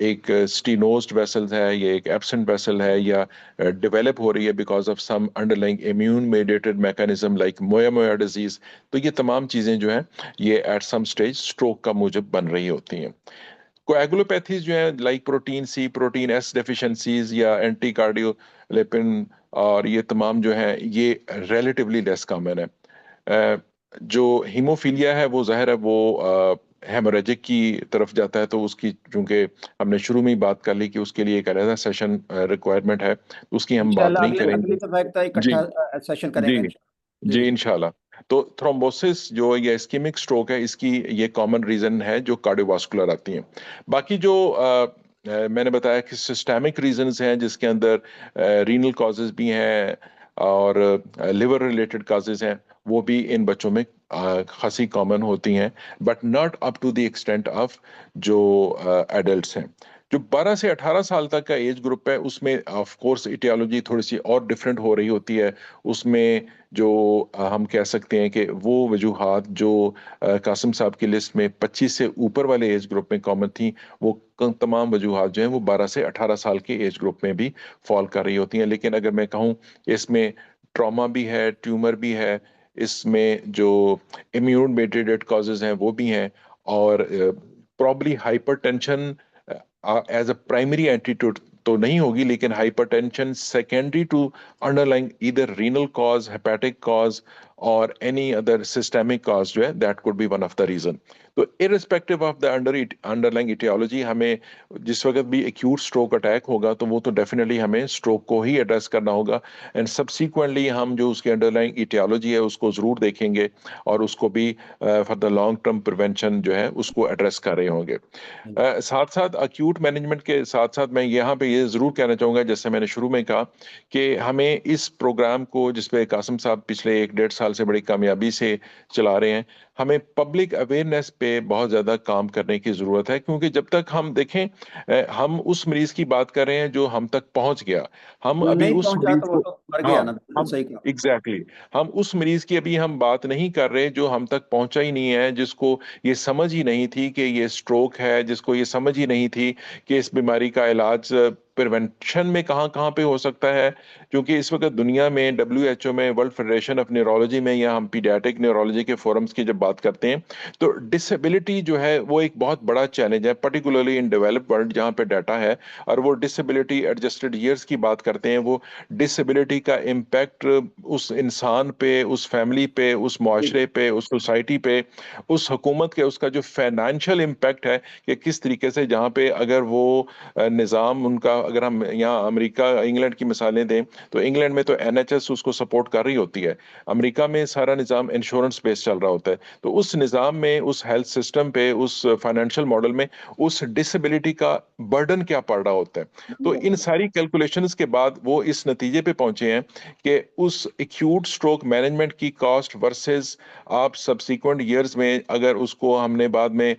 एक स्टीनोज्ड वेसल है या एक एब्सेंट वेसल है या डेवलप हो रही है because of some underlying immune mediated mechanism like moya disease, तो ये तमाम चीज़ें जो हैं ये एट सम स्टेज स्ट्रोक का मूजब बन रही होती हैं। कोएगुलोपैथीज जो है like protein C, protein S deficiencies या एंटी कार्डियोलेपिन और ये तमाम जो है ये रिलेटिवली लेस कॉमन है। जो हीमोफीलिया है वो जाहिर है वो हेमोरेजिक की तरफ जाता है, तो उसकी चूंकि हमने शुरू में ही बात कर ली कि उसके लिए एक अलग सेशन रिक्वायरमेंट है, तो उसकी हम बात इंशाल्लाह नहीं अगली करेंगे। दफा एक जी इकट्ठा सेशन जी करेंगे इंशाल्लाह। जी जी इंशाल्लाह। तो थ्रोम्बोसिस जो ये इस्कीमिक स्ट्रोक है इसकी ये कॉमन रीजन है जो कार्डियोवास्कुलर आती हैं। बाकी जो मैंने बताया कि सिस्टेमिक रीजंस हैं जिसके अंदर रीनल कॉजेज भी हैं और लिवर रिलेटेड कॉजेज हैं, वो भी इन बच्चों में खासी कॉमन होती हैं, but not up to the extent of जो एडल्ट्स हैं। जो 12 से 18 साल तक का एज ग्रुप है उसमें ऑफ कोर्स इटियोलॉजी थोड़ी सी और डिफरेंट हो रही होती है। उसमें जो हम कह सकते हैं कि वो वजूहात जो कासिम साहब की लिस्ट में 25 से ऊपर वाले एज ग्रुप में कॉमन थी, वो तमाम वजूहात जो हैं वो 12 से 18 साल के एज ग्रुप में भी फॉल कर रही होती हैं। लेकिन अगर मैं कहूँ इसमें ट्रॉमा भी है, ट्यूमर भी है, इसमें जो इम्यून मेडिएटेड कॉजेज हैं वो भी हैं, और probably hypertension as a primary entity तो नहीं होगी, लेकिन hypertension secondary to underlying either renal cause, hepatic cause और एनी अदर सिस्टेमिक कॉज जो है that could be one of the reason. तो irrespective of the underlying aetiology, हमें जिस वक्त भी एक्यूट स्ट्रोक अटैक होगा तो वो तो डेफिनेटली हमें स्ट्रोक को ही एड्रेस करना होगा, एंड सब्सिक्वेंटली हम जो उसके अंडरलाइंग इटियोलॉजी है उसको जरूर देखेंगे और उसको भी for the long term prevention जो है उसको एड्रेस कर रहे होंगे। साथ साथ अक्यूट मैनेजमेंट के साथ साथ मैं यहाँ पे ये जरूर कहना चाहूंगा, जैसे मैंने शुरू में कहा कि हमें इस प्रोग्राम को जिसपे कासिम साहब पिछले 1-1.5 साल से बड़ी कामयाबी से चला रहे हैं, हमें पब्लिक अवेयरनेस पे बहुत ज्यादा काम करने की जरूरत है। क्योंकि जब तक हम देखें हम उस मरीज की बात कर रहे हैं जो हम तक पहुंच गया, हम जो अभी नहीं उस पहुंचा मरीज तो वो को, तो मर गया हाँ ना, बिल्कुल हम सही कहा। एग्जैक्टली हम उस मरीज की अभी हम बात नहीं कर रहे जो हम तक पहुंचा ही नहीं है, जिसको ये समझ ही नहीं थी कि ये स्ट्रोक है, जिसको ये समझ ही नहीं थी कि इस बीमारी का इलाज प्रिवेंशन में कहाँ कहाँ पे हो सकता है। क्योंकि इस वक्त दुनिया में WHO में, वर्ल्ड फेडरेशन ऑफ न्यूरोलॉजी में, या हम पीडियाट्रिक न्यूरोलॉजी के फोरम्स की जब बात करते हैं तो डिसेबिलिटी जो है वो एक बहुत बड़ा चैलेंज है, पर्टिकुलरली इन डेवलप्ड वर्ल्ड जहाँ पे डाटा है। और वो डिसेबिलिटी एडजस्टेड ईयर्स की बात करते हैं, वो डिसेबिलिटी का इम्पैक्ट उस इंसान पे, उस फैमिली पे, उस जी माशरे पे, उस सोसाइटी पे, उस हुकूमत के, उसका जो फाइनेंशियल इम्पैक्ट है कि किस तरीके से, जहाँ पे अगर वो निज़ाम उनका, अगर हम यहाँ अमेरिका इंग्लैंड की मिसालें दें तो इंग्लैंड में तो NHS उसको सपोर्ट कर रही होती है, अमेरिका में सारा निज़ाम इंश्योरेंस बेस्ड चल रहा होता है। तो उस निज़ाम में, उस हेल्थ सिस्टम पे, उस फाइनेंशियल मॉडल में उस डिसेबिलिटी का बर्डन क्या पड़ रहा होता है। तो इन सारी कैलकुलेशंस के बाद वो इस नतीजे पे पहुंचे हैं कि उस एक्यूट स्ट्रोक मैनेजमेंट की कॉस्ट वर्सेस आप सब्सिक्वेंट ईयर्स में अगर उसको हमने बाद में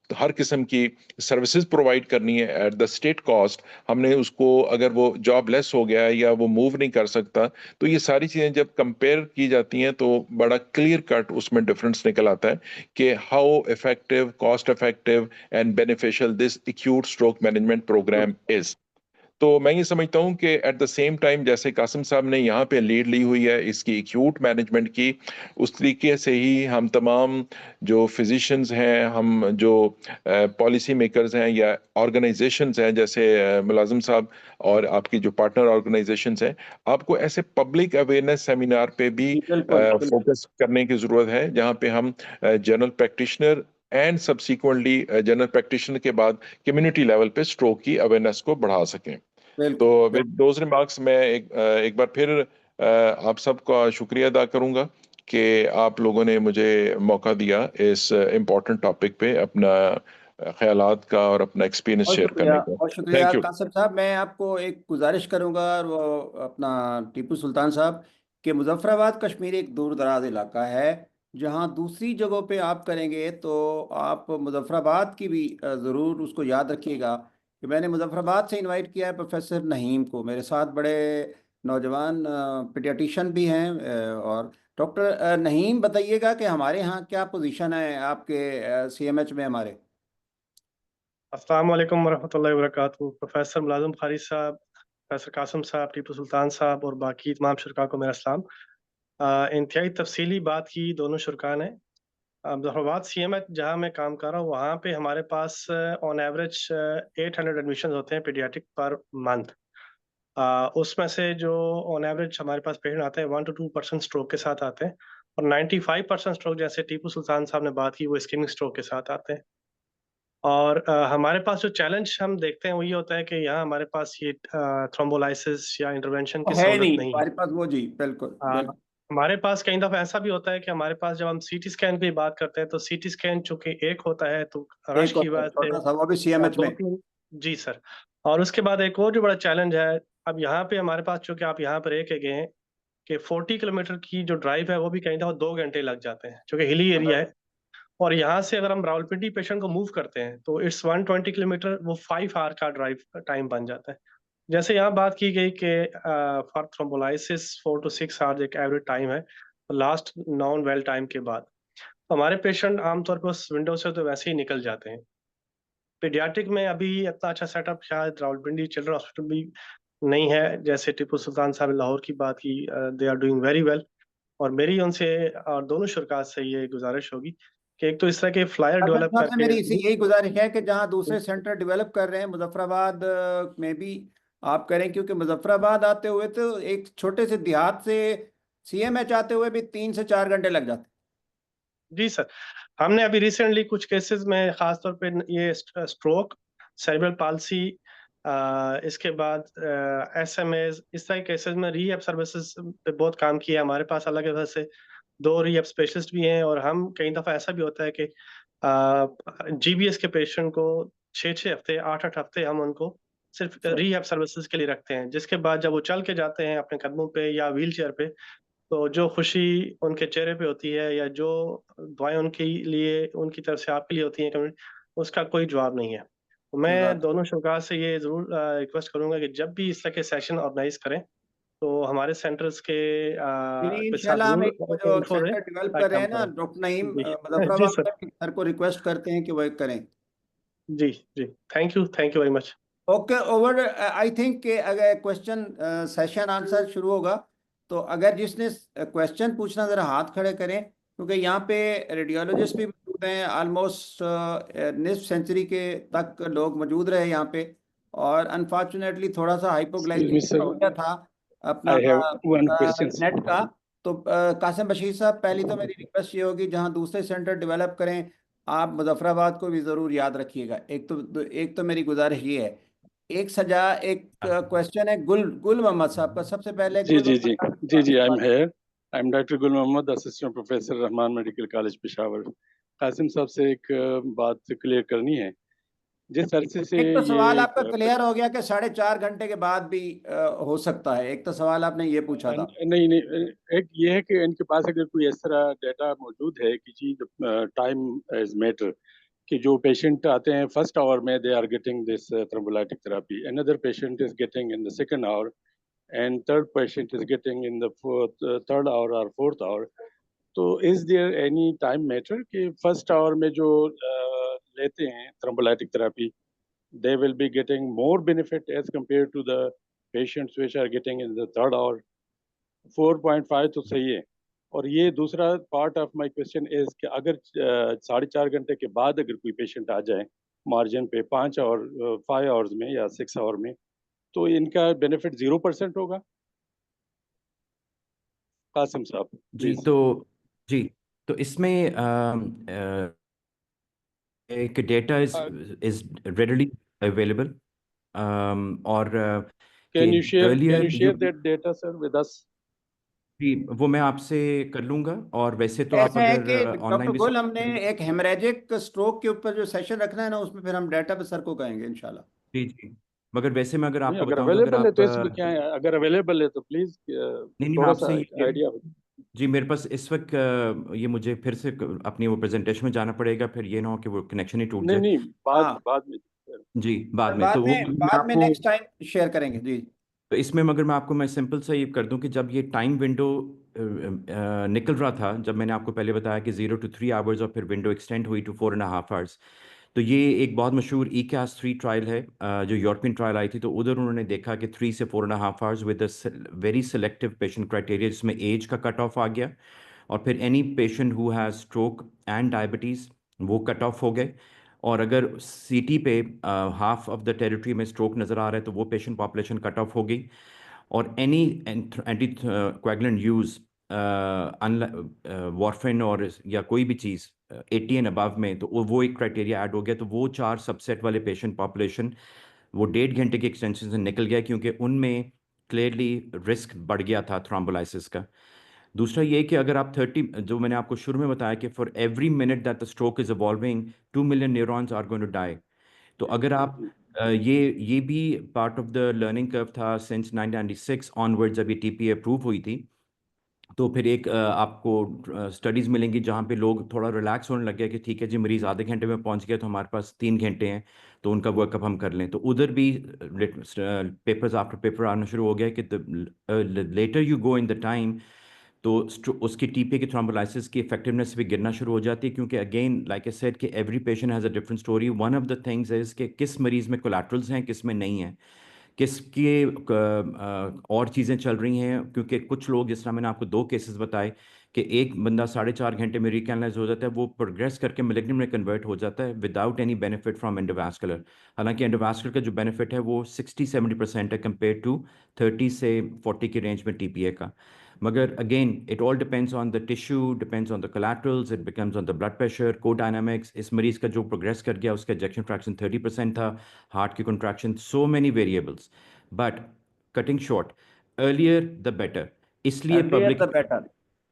हर किस्म की सर्विसेज प्रोवाइड करनी है एट द स्टेट कॉस्ट, हमने उसको, अगर वो जॉबलेस हो गया है या वो मूव नहीं कर सकता, तो ये सारी चीजें जब कंपेयर की जाती हैं तो बड़ा क्लियर कट उसमें डिफरेंस निकल आता है कि how effective, cost effective and beneficial this acute stroke management programme is. तो मैं ये समझता हूँ कि एट द सेम टाइम जैसे कासिम साहब ने यहाँ पे लीड ली हुई है इसकी एक्यूट मैनेजमेंट की, उस तरीके से ही हम तमाम जो फिजिशियंस हैं, हम जो पॉलिसी मेकर्स हैं या ऑर्गेनाइजेशंस हैं जैसे मुलाजिम साहब और आपकी जो पार्टनर ऑर्गेनाइजेशंस हैं, आपको ऐसे पब्लिक अवेयरनेस सेमिनार पे भी बिल्कुल बिल्कुल। फोकस करने की जरूरत है, जहाँ पे हम general practitioner and subsequently general practitioner के बाद कम्युनिटी लेवल पे स्ट्रोक की अवेयरनेस को बढ़ा सकें। तो बिल्कुल विद दोज रिमार्क्स मैं एक बार फिर आप सबका शुक्रिया अदा करूंगा कि आप लोगों ने मुझे मौका दिया इस इम्पोर्टेंट टॉपिक पे अपना ख्यालात का और अपना एक्सपीरियंस शेयर करने का। और शुक्रिया थैंक यू। कासिम साहब। मैं आपको एक गुजारिश करूंगा, और वो अपना टीपू सुल्तान साहब, कि मुजफ्फराबाद कश्मीर एक दूर दराज इलाका है, जहां दूसरी जगहों पे आप करेंगे तो आप मुजफ्फराबाद की भी ज़रूर उसको याद रखिएगा कि मैंने मुजफ्फराबाद से इनवाइट किया है प्रोफेसर नहीम को। मेरे साथ बड़े नौजवान पीडियाट्रिशियन भी हैं, और डॉक्टर नहीम, बताइएगा कि हमारे यहाँ क्या पोजीशन है आपके CMH में हमारे। अस्सलाम वालेकुम वरहमतुल्लाहि वबरकातुहू। प्रोफेसर मुलाजिम खारिज साहब, प्रोफेसर कासिम साहब, टीपू सुल्तान साहब और बाकी तमाम शुरका को मेरा सलाम। इंतहाई तफसीली बात की दोनों शुरका ने। मुजफ्फराबाद CMH जहाँ मैं काम कर रहा हूँ वहाँ पे हमारे पास ऑन एवरेज 800 एडमिशन होते हैं पीडियाट्रिक पर मंथ। उसमें से जो ऑन एवरेज हमारे पास पेशेंट आते हैं 1 to 2% स्ट्रोक के साथ आते हैं, और 95% स्ट्रोक जैसे टीपू सुल्तान साहब ने बात की वो इस्केमिक स्ट्रोक के साथ आते हैं। और हमारे पास जो चैलेंज हम देखते हैं वो ये होता है कि यहाँ हमारे पास ये थ्रोम्बोलाइसिस या इंटरवेंशन की है सहूलत नहीं नहीं है। हमारे पास वो, जी बिल्कुल आ, बिल्कुल। हमारे पास कई दफा ऐसा भी होता है कि हमारे पास जब हम CT स्कैन की बात करते हैं तो CT स्कैन चूंकि एक होता है तो रश एक की और वजह से छोटा सा वो भी CMH दो में। तीन। जी सर। और उसके बाद एक और जो बड़ा चैलेंज है, अब यहाँ पे हमारे पास चूंकि आप यहाँ पर रह के गए हैं कि 40 किलोमीटर की जो ड्राइव है वो भी कहीं दफा 2 घंटे लग जाते हैं क्योंकि हिली एरिया है। और यहाँ से अगर हम रावलपिंडी पेशेंट को मूव करते हैं तो इट्स 120 किलोमीटर, वो 5 आवर का ड्राइव टाइम बन जाता है। जैसे यहाँ बात की गई कि फॉर थ्रोम्बोलाइसिस 4 to 6 आवर्स एक एवरेज टाइम है लास्ट नॉन वेल टाइम के बाद। तो हमारे पेशेंट आमतौर पर उस विंडो से तो वैसे ही निकल जाते हैं। पीडियाट्रिक में अभी इतना अच्छा सेटअप शायद रावलपिंडी चिल्ड्रन हॉस्पिटल भी नहीं है। जैसे टीपू सुल्तान साहब ने लाहौर की बात की, they are doing very well. और मेरी उनसे और दोनों शुरकात से ये गुजारिश होगी कि एक तो इस तरह के फ्लायर अगर डेवलप साहब से करके। मेरी इसी यही गुजारिश है कि जहाँ दूसरे सेंटर डेवलप कर रहे हैं मुजफ्फराबाद में भी आप करें, क्योंकि मुजफ्फराबाद आते हुए तो एक छोटे से देहात से CMH आते हुए भी 3 से 4 घंटे लग जाते जी सर, हमने अभी रिसेंटली कुछ केसेस में खासतौर पे ये स्ट्रोक, सेरेब्रल पाल्सी, इसके बाद SMAs, इस तरह के केसेस में रीहैब सर्विसेज पे बहुत काम किया है। हमारे पास अलग अलग से 2 रीहैब स्पेशलिस्ट भी हैं, और हम कई दफ़ा ऐसा भी होता है कि GBS के पेशेंट को 6-6 हफ्ते 8-8 हफ्ते हम उनको सिर्फ हैं। रीहैब सर्विसेज के लिए रखते हैं, जिसके बाद जब वो चल के जाते हैं अपने कदमों पे या व्हील चेयर पे, तो जो खुशी उनके चेहरे पे होती है या जो दुआएं उनके लिए उनकी तरफ से आपके लिए होती हैं, उसका कोई जवाब नहीं है। तो मैं जज़ाक। दोनों शुरा से ये ज़रूर रिक्वेस्ट करूंगा कि जब भी इस तरह के सेशन ऑर्गेनाइज करें तो हमारे सेंटर्स नहीं के साथ इंशाल्लाह हम एक वो जरूर जो इन्फो दें सेंटर डेवलप कर ताकि रहे हम हैं ना करें। डॉक्टर नईम जी जी मुजफ्फराबाद सर। में, सर को रिक्वेस्ट करते हैं कि वो एक करें। जी जी, thank you very much. Okay over. I think कि अगर क्वेश्चन सेशन आंसर शुरू होगा तो अगर जिसने क्वेश्चन पूछना ज़रा हाथ खड़े करें, क्योंकि यहाँ पे रेडियोलॉजिस्ट भी मौजूद हैं। ऑलमोस्ट निस्फ सेंचुरी के तक लोग मौजूद रहे यहाँ पे, और अनफॉर्चुनेटली थोड़ा सा Excuse me, हाइपोग्लाइकेमिया sir. हो गया था अपना I have one question. Net का। तो कासिम बशीर साहब, पहली तो मेरी रिक्वेस्ट ये होगी जहाँ दूसरे सेंटर डेवलप करें आप मुजफ्फराबाद को भी ज़रूर याद रखिएगा। एक तो मेरी गुजारिश ये है। एक क्वेश्चन है गुल गुल मोहम्मद साहब का। सबसे पहले जी गुल जी जी मोहम्मद जी जी, I'm साहब। here. I'm Dr. Gul Mohammad, Assistant Professor, Rehman medical college Peshawar. Qasim साहब से एक बात क्लियर करनी है। जिस अरसे से एक तो सवाल ये आपका क्लियर हो गया कि 4.5 घंटे के बाद भी हो सकता है। एक तो सवाल आपने ये पूछा था। नहीं नहीं, एक ये है कि इनके पास अगर कोई ऐसा डाटा मौजूद है कि जी टाइम इज मैटर, कि जो पेशेंट आते हैं फर्स्ट आवर में they are getting this thrombolytic therapy, another patient is getting in the second hour, and third patient is getting in the third hour or fourth hour. तो is there any time matter कि first hour में जो लेते हैं thrombolytic therapy, they will be getting more benefit as compared to the patients which are getting in the third hour? 4.5 तो सही है। और ये दूसरा part of my question is कि अगर 4.5 घंटे के बाद अगर कोई पेशेंट आ जाए मार्जिन पे 5 आवर्स में या 6 आवर में, तो इनका बेनिफिट 0% होगा? कासिम साहब जी प्लीज। जी तो इसमें एक डेटा इज रेडली अवेलेबल, और कि can you earlier share that data sir with us? जी वो मैं आपसे कर लूंगा। और वैसे तो आप ऐसा है अगर कि ऑनलाइन डॉक्टर भी गुल, हमने एक हेमरेजिक स्ट्रोक के ऊपर जो सेशन रखना है ना, उसमें फिर हम डाटा पे सर को कहेंगे इंशाल्लाह। जी जी, मगर वैसे मैं अगर नहीं, आपको अगर बताऊं तो अगर अवेलेबल है आप तो इसमें क्या है, अगर अवेलेबल है तो प्लीज नहीं नहीं, मैं थोड़ा सा आपसे ये आइडिया। जी मेरे पास इस वक्त ये मुझे फिर से अपनी वो प्रेजेंटेशन में जाना पड़ेगा, फिर ये ना हो कि वो कनेक्शन ही टूट नहीं जाए। नहीं, हाँ, बाद में। जी बाद में, तो बाद वो में मैं आपको नेक्स्ट टाइम शेयर करेंगे जी। तो इसमें मगर मैं आपको सिंपल सा ये कर दूं कि जब ये टाइम विंडो निकल रहा था, जब मैंने आपको पहले बताया कि 0 to 3 आवर्स और फिर विंडो एक्सटेंड हुई टू 4.5 आवर्स, तो ये एक बहुत मशहूर ECAS-3 ट्रायल है जो यूरोपियन ट्रायल आई थी। तो उधर उन्होंने देखा कि 3 से 4.5 hours with very selective patient criteria, जिसमें एज का कट ऑफ आ गया और फिर any patient who has stroke and diabetes वो कट ऑफ हो गए। और अगर सीटी पे हाफ ऑफ द टेरिटरी में स्ट्रोक नज़र आ रहा है तो वो पेशेंट पॉपुलेशन कट ऑफ हो गई। और any anti coagulant use warfarin और या कोई भी चीज़ 80 एंड अबव में, तो वो एक क्राइटेरिया ऐड हो गया। तो वो 4 सबसेट वाले पेशेंट पॉपुलेशन वो 1.5 घंटे के एक्सटेंशन से निकल गया, क्योंकि उनमें क्लियरली रिस्क बढ़ गया था थ्रोम्बोलाइसिस का। दूसरा ये कि अगर आप 30, जो मैंने आपको शुरू में बताया कि for every minute that the stroke is evolving 2 million neurons are going to die. तो अगर आप ये भी part of the learning curve था सिंस 1996 ऑनवर्ड, जब ये टीपीए अप्रूव हुई थी। तो फिर एक आपको स्टडीज़ मिलेंगी जहाँ पे लोग थोड़ा रिलैक्स होने लग गया कि ठीक है जी, मरीज़ आधे घंटे में पहुँच गया तो हमारे पास 3 घंटे हैं, तो उनका वर्कअप हम कर लें। तो उधर भी पेपर्स आफ्टर पेपर आना शुरू हो गया कि later you go in the time, तो उसकी टीपीए की थ्रोम्बोलाइसिस की इफेक्टिवनेस भी गिरना शुरू हो जाती है। क्योंकि अगेन लाइक आई सेड कि every patient has a different story. One of the things is कि किस मरीज़ में कोलैटरल्स हैं, किस में नहीं है, किसके और चीज़ें चल रही हैं। क्योंकि कुछ लोग, जिस तरह मैंने आपको 2 केसेस बताए कि एक बंदा 4.5 घंटे में रिकैनलाइज हो जाता है, वो प्रोग्रेस करके मैलिग्नेंट में कन्वर्ट हो जाता है without any benefit from endovascular. हालांकि एंडोवास्कुलर का जो बेनिफिट है वो 60-70% है कंपेयर टू 30 से 40 की रेंज में टीपीए का। मगर again it all depends on the tissue, depends on the collaterals, it becomes on the blood pressure, haemodynamics. इस मरीज़ का जो प्रोग्रेस कर गया उसका एजेक्शन फ्रैक्शन 30% था, हार्ट की contraction, so many variables. But cutting short, earlier the better. इसलिए Earlier the better.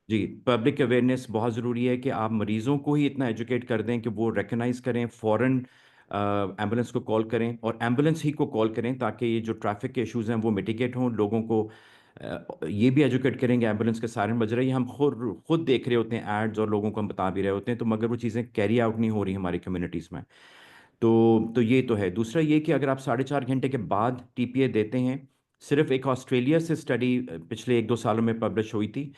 जी, पब्लिक अवेयरनेस बहुत ज़रूरी है कि आप मरीज़ों को ही इतना एजुकेट कर दें कि वो रिकग्नाइज करें, फ़ौरन एम्बुलेंस को कॉल करें, और एम्बुलेंस ही को कॉल करें, ताकि ये जो ट्रैफिक के इश्यूज़ हैं वो मिटिगेट हों। लोगों को ये भी एजुकेट करेंगे, एम्बुलेंस के सायरन बज रही है, हम खुद देख रहे होते हैं एड्स और लोगों को हम बता भी रहे होते हैं, तो मगर वो चीज़ें कैरी आउट नहीं हो रही हमारी कम्युनिटीज़ में। तो ये तो है। दूसरा ये कि अगर आप 4.5 घंटे के बाद टीपीए देते हैं, सिर्फ एक ऑस्ट्रेलिया से स्टडी पिछले 1-2 सालों में पब्लिश हुई थी,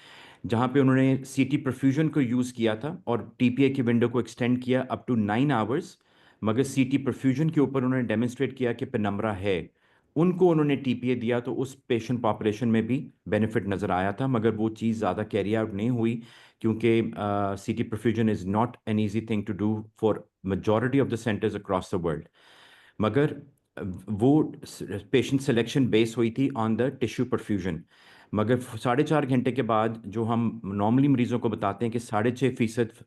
जहाँ पे उन्होंने सीटी परफ्यूजन को यूज़ किया था और टीपीए की विंडो को एक्सटेंड किया अप टू 9 आवर्स। मगर सीटी परफ्यूजन के ऊपर उन्होंने डेमोन्स्ट्रेट किया कि पेनम्बरा है, उनको उन्होंने टीपीए दिया, तो उस पेशेंट पॉपुलेशन में भी बेनिफिट नज़र आया था। मगर वो चीज़ ज़्यादा कैरी आउट नहीं हुई, क्योंकि CT perfusion is not an easy thing to do for majority of the centers across the world। मगर वो पेशेंट सिलेक्शन बेस हुई थी ऑन द टिश्यू परफ्यूजन। मगर 4.5 घंटे के बाद जो हम नॉर्मली मरीजों को बताते हैं कि 6.5%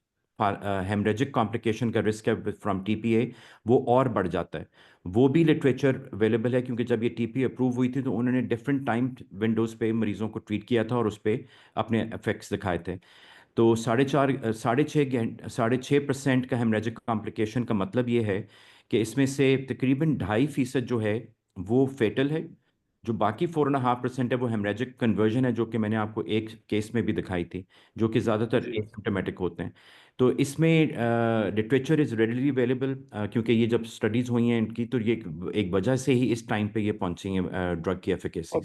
हेमरेजिक कॉम्प्लिकेशन का रिस्क है फ्रॉम टीपीए, वो और बढ़ जाता है। वो भी लिटरेचर अवेलेबल है, क्योंकि जब ये टीपीए अप्रूव हुई थी तो उन्होंने डिफरेंट टाइम विंडोज़ पे मरीजों को ट्रीट किया था और उस पर अपने इफेक्ट्स दिखाए थे। तो 6.5% का हेमरेजिक कॉम्प्लिकेशन का मतलब ये है कि इसमें से तकरीबन 2.5% जो है वो फेटल है, जो बाकी 4.5% है वो हेमरेजिक कन्वर्जन है, जो कि मैंने आपको एक केस में भी दिखाई थी, जो कि ज़्यादातर एसिम्प्टोमेटिक होते हैं। तो इसमें लिटरेचर इज़ रेडिली अवेलेबल, क्योंकि ये जब स्टडीज़ हुई हैं इनकी, तो ये एक वजह से ही इस टाइम पे ये पहुंची हैं ड्रग की एफिकेसी।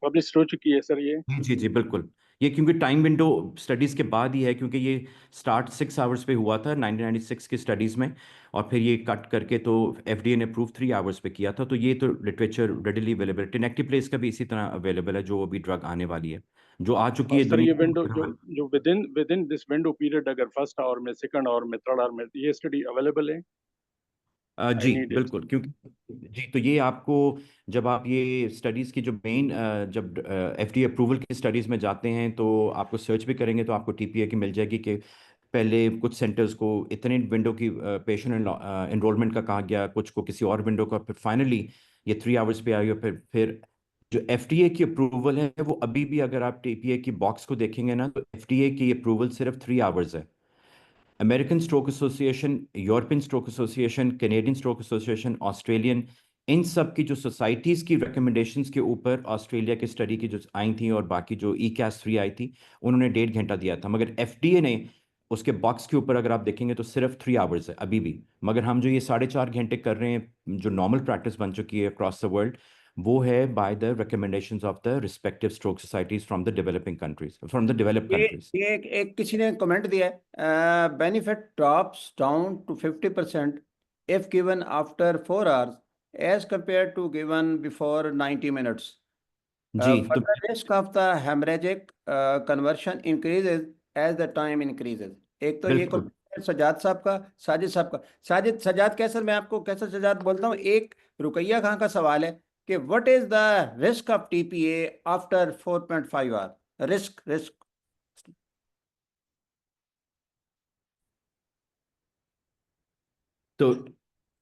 पब्लिश हो चुकी है सर ये? जी जी बिल्कुल। ये क्योंकि टाइम विंडो स्टडीज़ के बाद ही है, क्योंकि ये स्टार्ट 6 आवर्स पे हुआ था 1996 की स्टडीज़ में, और फिर ये कट करके तो एफडीए ने अप्रूव 3 आवर्स पे किया था। तो ये तो लिटरेचर रेडिली अवेलेबल है। टिनेक्टिप्लेस का भी इसी तरह अवेलेबल है, जो अभी ड्रग आने वाली है, जो आ चुकी और है सर ये दुनिया विंडो में। जो with in this window period, अगर फर्स्ट आवर में, सेकंड आवर में, थर्ड आवर में, ये स्टडी अवेलेबल है? जी बिल्कुल, क्योंकि जी, तो ये आपको जब आप ये स्टडीज़ की जो मेन जब एफडीए अप्रूवल की स्टडीज़ में जाते हैं, तो आपको सर्च भी करेंगे तो आपको टीपीए की मिल जाएगी कि पहले कुछ सेंटर्स को इतने विंडो की पेशेंट एनरोलमेंट का कहा गया, कुछ को किसी और विंडो का, फिर फाइनली ये 3 आवर्स पे आई। और फिर जो एफडीए की अप्रूवल है वो अभी भी, अगर आप टीपीए की बॉक्स को देखेंगे ना, तो एफडीए की अप्रूवल सिर्फ 3 आवर्स है। American stroke association, European stroke association, Canadian stroke association, Australian, इन सब की जो सोसाइटीज़ की रिकमेंडेशंस के ऊपर ऑस्ट्रेलिया की स्टडी की जो आई थी और बाकी जो ECAS 3 आई थी, उन्होंने 1.5 घंटा दिया था। मगर एफडीए ने उसके बॉक्स के ऊपर अगर आप देखेंगे तो सिर्फ 3 आवर्स है अभी भी। मगर हम जो ये 4.5 घंटे कर रहे हैं, जो नॉर्मल प्रैक्टिस बन चुकी है अक्रॉस द वर्ल्ड, वो है by the recommendations of the respective stroke societies from the developing countries, from the developed countries. ये एक किसी ने कमेंट दिया है, benefit drops down to 50% if given after 4 hours as compare to given before 90 minutes. जी, तो further risk of the haemorrhagic conversion increases as the time increases. एक तो ये बिल्कुल। सजाद साहब का, साजिद साहब का। सजाद कैसर, मैं आपको कैसर सजाद बोलता हूँ। एक रुकैया खां का सवाल है कि what is the risk of TPA after 4.5 hour? Risk तो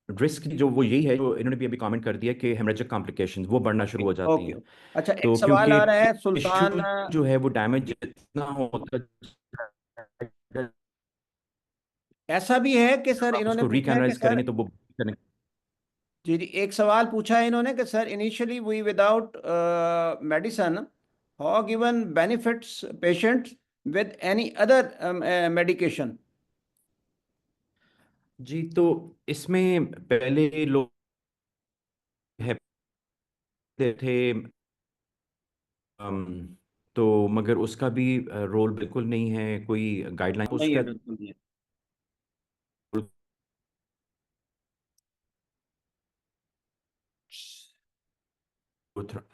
रिस्क जो वो यही है, जो इन्होंने भी अभी कमेंट कर दिया कि हेमरेजिक कॉम्प्लिकेशंस वो बढ़ना शुरू हो जाती ओके। हैं। अच्छा, एक तो सवाल आ क्योंकि रहा है टिश्यू सुल्तान, जो है वो डैमेज जितना होता है, ऐसा भी है कि सर आप इन्होंने उसको पूछा है कि रिकैनलाइज सर, करेंगे तो वो जी जी, एक सवाल पूछा है इन्होंने कि sir initially we without medicine how given benefits patients with any other medication? जी। तो इसमें पहले लोग है थे, तो मगर उसका भी रोल बिल्कुल नहीं है, कोई गाइडलाइन नहीं है, उसका बिल्कुल नहीं है।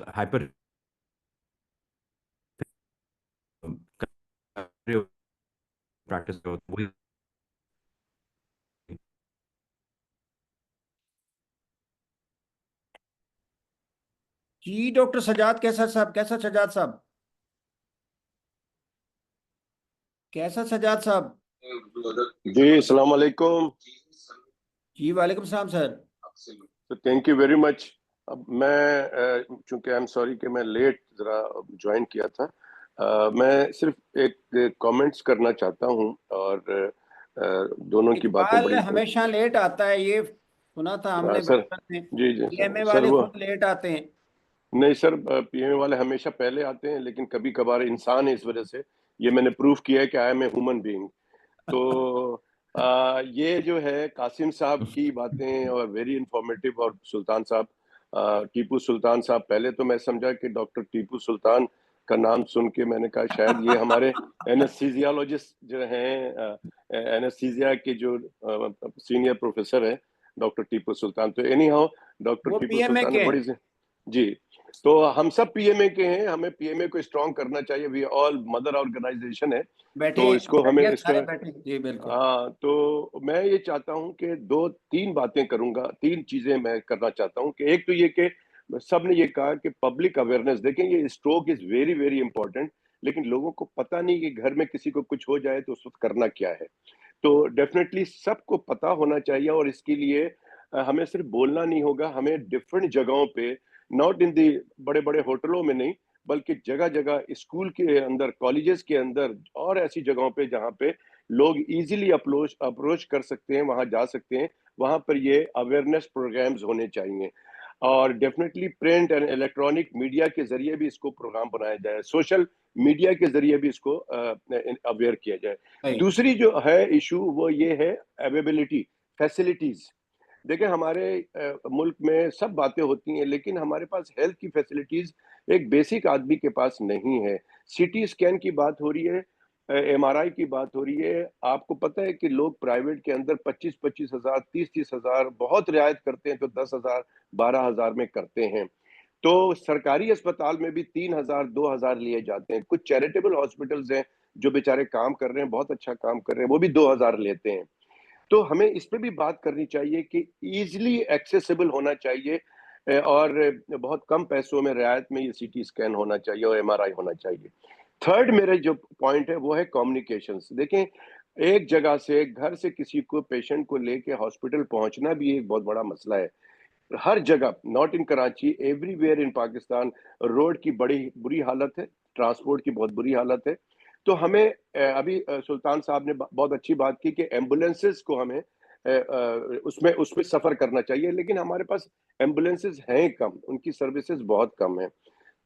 हाइपर प्रैक्टिस वही। जी डॉक्टर सजाद कैसर साहब, कैसा सजाद साहब, कैसा सजाद साहब? जी अस्सलाम वालेकुम। जी वालेकुम सलाम सर। तो थैंक यू वेरी मच। अब मैं चूंकि आई एम सॉरी कि मैं लेट जरा ज्वाइन किया था, मैं सिर्फ एक कमेंट्स करना चाहता हूं और दोनों की बातें इकबाल बड़ी हमेशा लेट आता है, ये सुना था हमने सर। बचपन में। जी जी पीएमए सर वाले वो खुद लेट आते हैं। नहीं सर, पीएमए वाले हमेशा पहले आते हैं, लेकिन कभी कभार इंसान है, इस वजह से ये मैंने प्रूफ किया है कि I am a human being. तो ये जो है कासिम साहब की बातें और वेरी इंफॉर्मेटिव, और सुल्तान साहब, टीपू सुल्तान साहब, पहले तो मैं समझा कि डॉक्टर टीपू सुल्तान का नाम सुन के मैंने कहा शायद ये हमारे एनेस्थीसियोलॉजिस्ट जो हैं, एनेस्थीसिया के जो सीनियर प्रोफेसर है डॉक्टर टीपू सुल्तान। तो एनी हाउ डॉक्टर वो टीपू पीएमए सुल्तान के ने हैं। बड़ी जी। तो हम सब पीएमए के हैं, हमें पीएमए को स्ट्रॉन्ग करना चाहिए, वी ऑल मदर ऑर्गेनाइजेशन है, बैठे, तो इसको हमें बैठिए इसका सारे बैठे, जी बिल्कुल। हाँ। तो मैं ये चाहता हूँ कि दो तीन बातें करूंगा, तीन चीजें मैं करना चाहता हूँ कि एक तो ये कि सब ने ये कहा कि पब्लिक अवेयरनेस, देखें ये stroke is very very important, लेकिन लोगों को पता नहीं कि घर में किसी को कुछ हो जाए तो उस वक्त करना क्या है। तो डेफिनेटली सबको पता होना चाहिए, और इसके लिए हमें सिर्फ बोलना नहीं होगा, हमें डिफरेंट जगहों पे, नॉट इन दी बड़े बड़े होटलों में नहीं, बल्कि जगह जगह स्कूल के अंदर, कॉलेजेस के अंदर और ऐसी जगहों पे जहाँ पे लोग इजीली अप्रोच कर सकते हैं, वहां जा सकते हैं, वहां पर ये अवेयरनेस प्रोग्राम्स होने चाहिए। और definitely print and electronic media के जरिए भी इसको प्रोग्राम बनाया जाए, सोशल मीडिया के जरिए भी इसको अवेयर किया जाए। दूसरी जो है इशू वो ये है अवेलेबिलिटी, फैसिलिटीज। देखिए हमारे मुल्क में सब बातें होती हैं, लेकिन हमारे पास हेल्थ की फैसिलिटीज एक बेसिक आदमी के पास नहीं है। सीटी स्कैन की बात हो रही है, एमआरआई की बात हो रही है, आपको पता है कि लोग प्राइवेट के अंदर 25-25 हजार, 30-30 हजार, बहुत रियायत करते हैं तो 10,000 12,000 में करते हैं। तो सरकारी अस्पताल में भी 3,000 2,000 लिए जाते हैं। कुछ चैरिटेबल हॉस्पिटल्स हैं जो बेचारे काम कर रहे हैं, बहुत अच्छा काम कर रहे हैं, वो भी 2,000 लेते हैं। तो हमें इस पे भी बात करनी चाहिए कि इजीली एक्सेसिबल होना चाहिए, और बहुत कम पैसों में रियायत में ये सीटी स्कैन होना चाहिए और एमआरआई होना चाहिए। थर्ड मेरा जो पॉइंट है वो है कम्युनिकेशंस। देखें एक जगह से, घर से किसी को, पेशेंट को लेके हॉस्पिटल पहुंचना भी एक बहुत बड़ा मसला है। हर जगह, not in Karachi, everywhere in Pakistan road की बड़ी बुरी हालत है, ट्रांसपोर्ट की बहुत बुरी हालत है। तो हमें अभी सुल्तान साहब ने बहुत अच्छी बात की कि एम्बुलेंसेस को हमें उसमें उसमें सफर करना चाहिए, लेकिन हमारे पास एम्बुलेंसेस हैं कम, उनकी सर्विसेज बहुत कम है।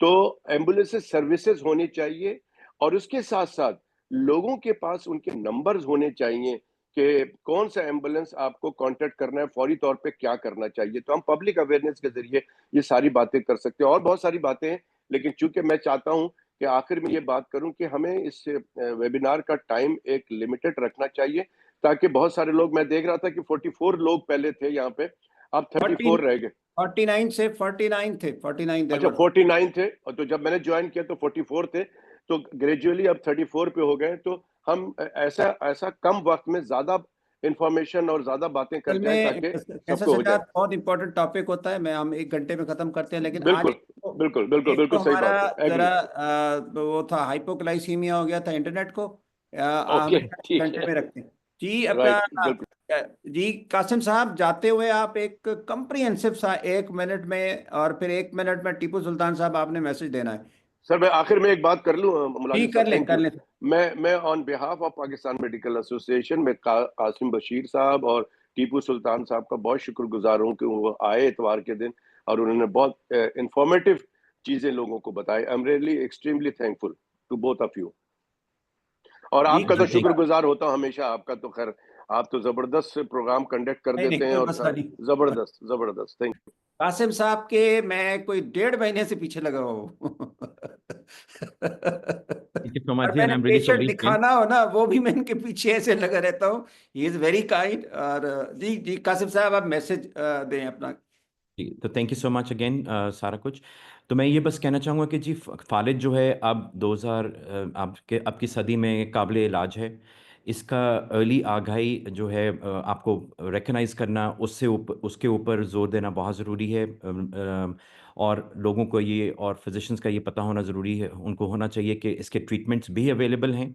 तो एम्बुलेंसेस सर्विसेज होनी चाहिए, और उसके साथ साथ लोगों के पास उनके नंबर्स होने चाहिए कि कौन सा एम्बुलेंस आपको कांटेक्ट करना है, फौरी तौर पे क्या करना चाहिए। तो हम पब्लिक अवेयरनेस के जरिए ये सारी बातें कर सकते हैं, और बहुत सारी बातें हैं, लेकिन चूंकि मैं चाहता हूं कि आखिर में ये बात करूं कि हमें इस वेबिनार का टाइम एक लिमिटेड रखना चाहिए, ताकि बहुत सारे लोग, मैं देख रहा था कि 44 लोग पहले थे यहाँ पे, अब 34 रह गए। 49 से 49 थे, 49 देर अच्छा 49 थे, और तो जब मैंने ज्वाइन किया तो 44 थे, तो ग्रेजुअली अब 34 पे हो गए, तो हम ऐसा कम वक्त में ज्यादा इंफॉर्मेशन और ज्यादा बातें कर जाएं ताकि ऐसा सबको हो जाए। सजाद बहुत इंपॉर्टेंट टॉपिक होता है, हम 1 घंटे में खत्म करते हैं, लेकिन आज बिल्कुल बिल्कुल बिल्कुल एक तो बिल्कुल सही हमारा बात है, एग्री। जरा वो था, हाइपोग्लाइसीमिया हो गया था इंटरनेट को, हम ओके 1 ठीक घंटे है, में रखते हैं जी अपना। राइट, बिल्कुल। जी कासिम साहब, जाते हुए आप एक कंप्रिहेंसिव सा 1 मिनट में, और फिर 1 मिनट में टीपू सुल्तान साहब आपने मैसेज देना है। सर मैं आखिर में एक बात कर लूं मुलाजिम जी साहब, कर लें थैंक कर यू। लें। मैं on behalf of Pakistan medical association में कासिम बशीर साहब और टीपू सुल्तान साहब का बहुत शुक्रगुजार हूं कि वो आए इतवार के दिन और उन्होंने बहुत इंफॉर्मेटिव चीजें लोगों को बताई। I am really extremely thankful to both of you. और जी आपका तो जी, थैंक शुक्रगुजार होता हूं हमेशा, आपका तो खैर आप तो जबरदस्त प्रोग्राम कंडक्ट कर नहीं नहीं, देते हैं, कोई और मसला नहीं। जबरदस्त जबरदस्त, थैंक यू। कासिम साहब के मैं कोई 1.5 महीने से पीछे लगा हूँ यू सो मच और जी, एंड मैंने आई am really patient sorry again. दिखाना हो ना, वो भी मैं इनके पीछे ऐसे लगा रहता हूँ। He is very kind. और जी जी कासिम साहब, आप मैसेज दें अपना। जी, तो thank you so much again सारा कुछ। तो मैं ये बस कहना चाहूँगा कि जी फालिज जो है अब 2000 अब की सदी में काबिल इलाज है। इसका अर्ली आगाही जो है आपको रिकग्नाइज करना, उसके ऊपर जोर देना बहुत ज़रूरी है। और लोगों को ये और फिजिशियंस का ये पता होना ज़रूरी है, उनको होना चाहिए कि इसके ट्रीटमेंट्स भी अवेलेबल हैं।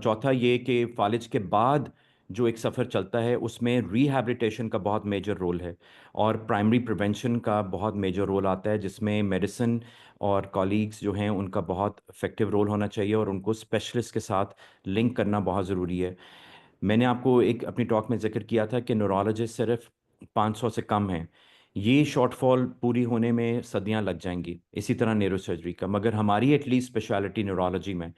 चौथा ये कि फालिज के बाद जो एक सफ़र चलता है उसमें रिहैबिलिटेशन का बहुत मेजर रोल है, और प्राइमरी प्रिवेंशन का बहुत मेजर रोल आता है, जिसमें मेडिसिन और कॉलीग्स जो हैं उनका बहुत इफेक्टिव रोल होना चाहिए, और उनको स्पेशलिस्ट के साथ लिंक करना बहुत ज़रूरी है। मैंने आपको एक अपनी टॉक में जिक्र किया था कि न्यूरोलॉजिस्ट सिर्फ 500 से कम हैं। ये शॉर्टफॉल पूरी होने में सदियां लग जाएंगी, इसी तरह न्यूरो सर्जरी का। मगर हमारी एटलीस्ट स्पेशलिटी न्यूरोलॉजी में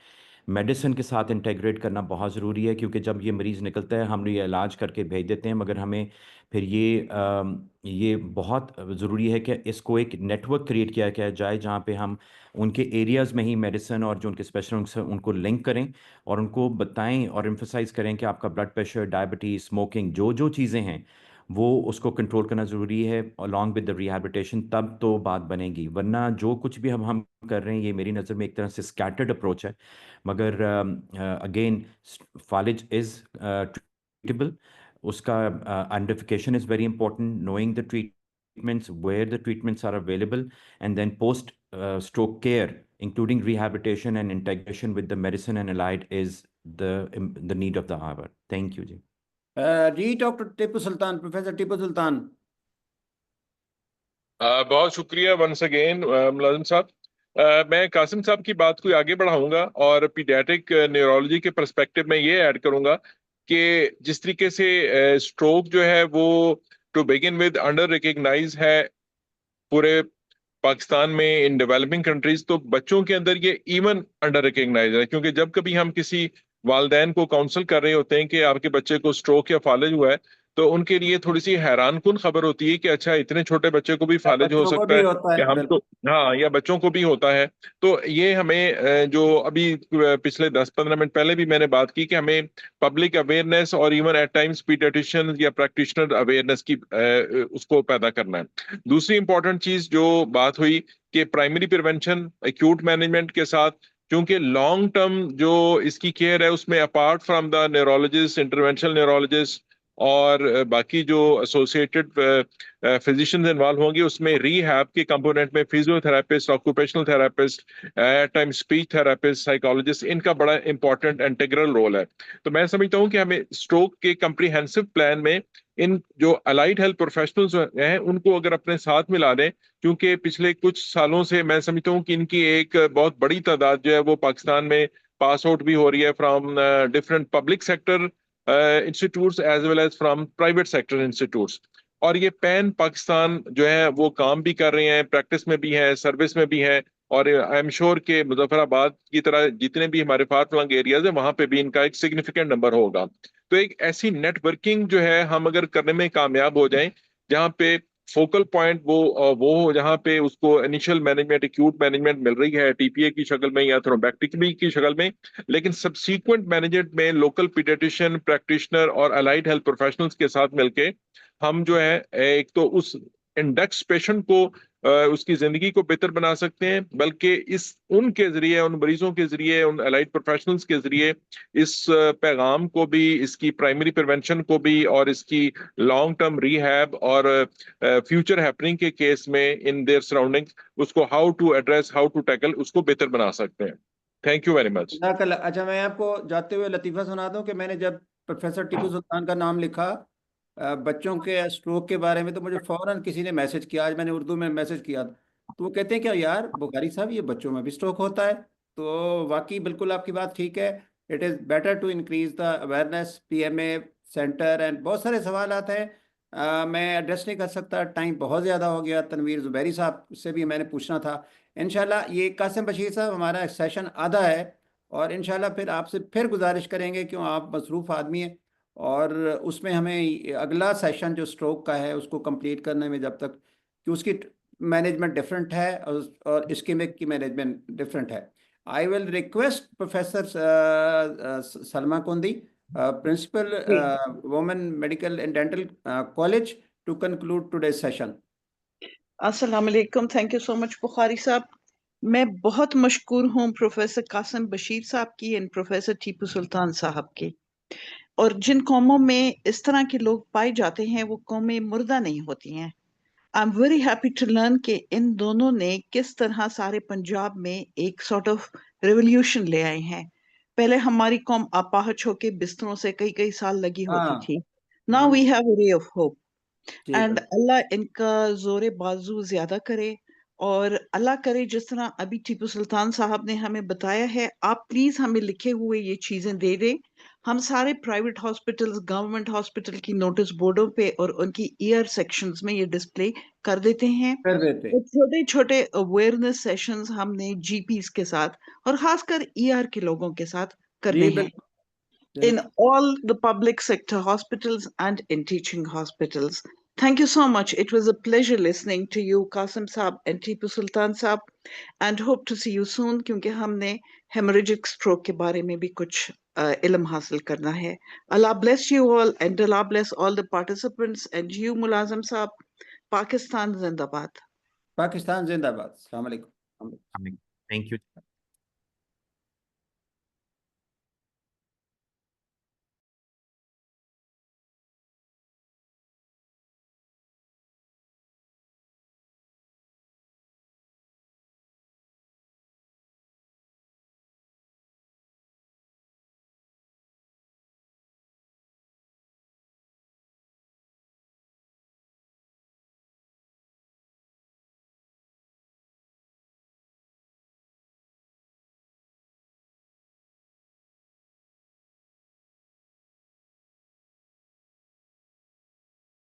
मेडिसिन के साथ इंटेग्रेट करना बहुत ज़रूरी है, क्योंकि जब ये मरीज़ निकलता है हम ये इलाज करके भेज देते हैं, मगर हमें फिर ये बहुत ज़रूरी है कि इसको एक नेटवर्क क्रिएट किया जाए जहाँ पे हम उनके एरियाज़ में ही मेडिसिन और जो उनके स्पेशलिस्ट हैं उनको लिंक करें, और उनको बताएं और एम्फसाइज करें कि आपका ब्लड प्रेशर, डायबिटीज़, स्मोकिंग, जो जो चीज़ें हैं वो उसको कंट्रोल करना ज़रूरी है अलॉन्ग विद द रिहैबिलिटेशन। तब तो बात बनेगी, वरना जो कुछ भी हम कर रहे हैं ये मेरी नज़र में एक तरह से स्कैटर्ड अप्रोच है। मगर अगेन फालिज इज़ ट्रीटेबल। उसका identification is very important, knowing the treatments, where the treatments are available, and then post stroke care, including rehabilitation and integration with the medicine and allied, is the need of the hour. Thank you, ji. जी doctor Tipu Sultan, professor Tipu Sultan. बहुत शुक्रिया once again मुलाजिम साहब। मैं कासिम साहब की बात को आगे बढ़ाऊंगा और पीडियाट्रिक न्यूरोलॉजी के पर्सपेक्टिव में ये ऐड करूंगा कि जिस तरीके से स्ट्रोक जो है वो to begin with under recognise है पूरे पाकिस्तान में, इन डेवलपिंग कंट्रीज, तो बच्चों के अंदर ये इवन अंडर रिकग्नाइज है। क्योंकि जब कभी हम किसी वालदैन को काउंसल कर रहे होते हैं कि आपके बच्चे को स्ट्रोक या फालिज हुआ है, तो उनके लिए थोड़ी सी हैरानकुन खबर होती है कि अच्छा इतने छोटे बच्चे को भी फालिज हो बच्चों को सकता भी है, होता कि है, हम तो, बिल्कुल। हाँ, या बच्चों को भी होता है। तो ये हमें जो अभी पिछले 10-15 मिनट पहले भी मैंने बात की कि हमें पब्लिक अवेयरनेस और इवन एट टाइम्स पीडियाट्रिशियन या प्रैक्टिशनर अवेयरनेस की उसको पैदा करना है। दूसरी इंपॉर्टेंट चीज जो बात हुई कि प्राइमरी प्रिवेंशन एक्यूट मैनेजमेंट के साथ, क्योंकि लॉन्ग टर्म जो इसकी केयर है उसमें apart from the neurologist, interventional neurologist और बाकी जो एसोसिएटेड फिजिशियंस इन्वॉल्व होंगे, उसमें रीहैब के कंपोनेंट में physiotherapist, occupational therapist, time speech therapist, psychologist, इनका बड़ा इंपॉर्टेंट इंटीग्रल रोल है। तो मैं समझता हूँ कि हमें स्ट्रोक के कंप्रीहेंसिव प्लान में इन जो अलाइड हेल्थ प्रोफेशनल्स हैं उनको अगर अपने साथ मिला दें, क्योंकि पिछले कुछ सालों से मैं समझता हूँ कि इनकी एक बहुत बड़ी तादाद जो है वो पाकिस्तान में पास आउट भी हो रही है from different public sector institutes as well as from private sector institutes. और ये पैन पाकिस्तान जो है वो काम भी कर रहे हैं, प्रैक्टिस में भी है, सर्विस में भी है, और आई एम श्योर के मुजफ्फराबाद की तरह जितने भी हमारे फार फ्लंग एरियाज है वहां पे भी इनका एक सिग्निफिकेंट नंबर होगा। तो एक ऐसी नेटवर्किंग जो है हम अगर करने में कामयाब हो जाएं, जहाँ पे फोकल पॉइंट वो जहाँ पे उसको इनिशियल मैनेजमेंट, एक्यूट मैनेजमेंट मिल रही है टीपीए की शक्ल में या थ्रोम्बेक्टमी की शक्ल में, लेकिन सब्सीक्वेंट मैनेजमेंट में लोकल पीडियाट्रिशियन, प्रैक्टिशनर और अलाइड हेल्थ प्रोफेशनल्स के साथ मिलके हम जो है एक तो उस इंडेक्स पेशेंट को उसकी जिंदगी को बेहतर बना सकते हैं, बल्कि उनके जरिए, उन मरीजों के जरिए, उन अलाइड प्रोफेशनल्स के जरिए इस पैगाम को भी, इसकी प्राइमरी प्रिवेंशन को भी, और इसकी लॉन्ग टर्म रिहैब और फ्यूचर हैपनिंग के केस में इन देयर सराउंडिंग, उसको how to address, how to tackle, उसको बेहतर बना सकते हैं। Thank you very much. अच्छा, मैं आपको जाते हुए लतीफ़ा सुना दूं कि मैंने जब प्रोफेसर टीपू सुल्तान का नाम लिखा बच्चों के स्ट्रोक के बारे में, तो मुझे फौरन किसी ने मैसेज किया, आज मैंने उर्दू में मैसेज किया, तो वो कहते हैं क्या यार बुखारी साहब, ये बच्चों में भी स्ट्रोक होता है। तो वाकई बिल्कुल आपकी बात ठीक है। It is better to increase the awareness, PMA centre, and बहुत सारे सवाल आते हैं। मैं एड्रेस नहीं कर सकता, टाइम बहुत ज़्यादा हो गया। तनवीर ज़ुबैरी साहब से भी मैंने पूछना था। इंशाल्लाह ये कासिम बशीर साहब, हमारा सेशन आधा है, और इंशाल्लाह फिर आपसे फिर गुजारिश करेंगे, क्यों आप मसरूफ़ आदमी हैं, और उसमें हमें अगला सेशन जो स्ट्रोक का है उसको कंप्लीट करने में, जब तक कि उसकी मैनेजमेंट डिफरेंट है और इस्कीमिक की मैनेजमेंट डिफरेंट है। I will request professor Salma Kundi, principal women medical and dental college, to conclude today session. अस्सलाम वालेकुम, thank you so much Bukhari sahab. मैं बहुत मशकूर हूँ प्रोफेसर कासिम बशीर साहब की एंड प्रोफेसर टीपू सुल्तान साहब की। और जिन कौमों में इस तरह के लोग पाए जाते हैं वो कौमें मुर्दा नहीं होती हैं। I am very happy to learn कि इन दोनों ने किस तरह सारे पंजाब में एक सॉर्ट ऑफ रेवोल्यूशन ले आए हैं। पहले हमारी कौम अपाहज होके बिस्तरों से कई कई साल लगी होती हाँ, थी। Now we have a ray of hope, ठीक एंड है। अल्लाह इनका जोरे बाजू ज्यादा करे। और अल्लाह करे जिस तरह अभी टीपू सुल्तान साहब ने हमें बताया है, आप प्लीज हमें लिखे हुए ये चीजें दे दें। हम सारे प्राइवेट हॉस्पिटल्स, गवर्नमेंट हॉस्पिटल की नोटिस बोर्डों पे और उनकी ER सेक्शंस में ये डिस्प्ले कर देते हैं। कर देते। और छोटे छोटे अवेयरनेस सेशंस हमने GPs के साथ और खासकर ER के लोगों के साथ करने जी हैं in all the public sector hospitals and in teaching hospitals. Thank you so much. It was a pleasure listening to you, Qasim Saab and Tipu Sultan Saab, and hope to see you soon, क्योंकि हमने hemorrhagic stroke के बारे में भी कुछ इल्म हासिल करना है. Allah bless you all, and Allah bless all the participants, and you, Mulazam Saab. Pakistan Zindabad. Pakistan जिंदाबाद। अस्सलाम वालेकुम। Thank you.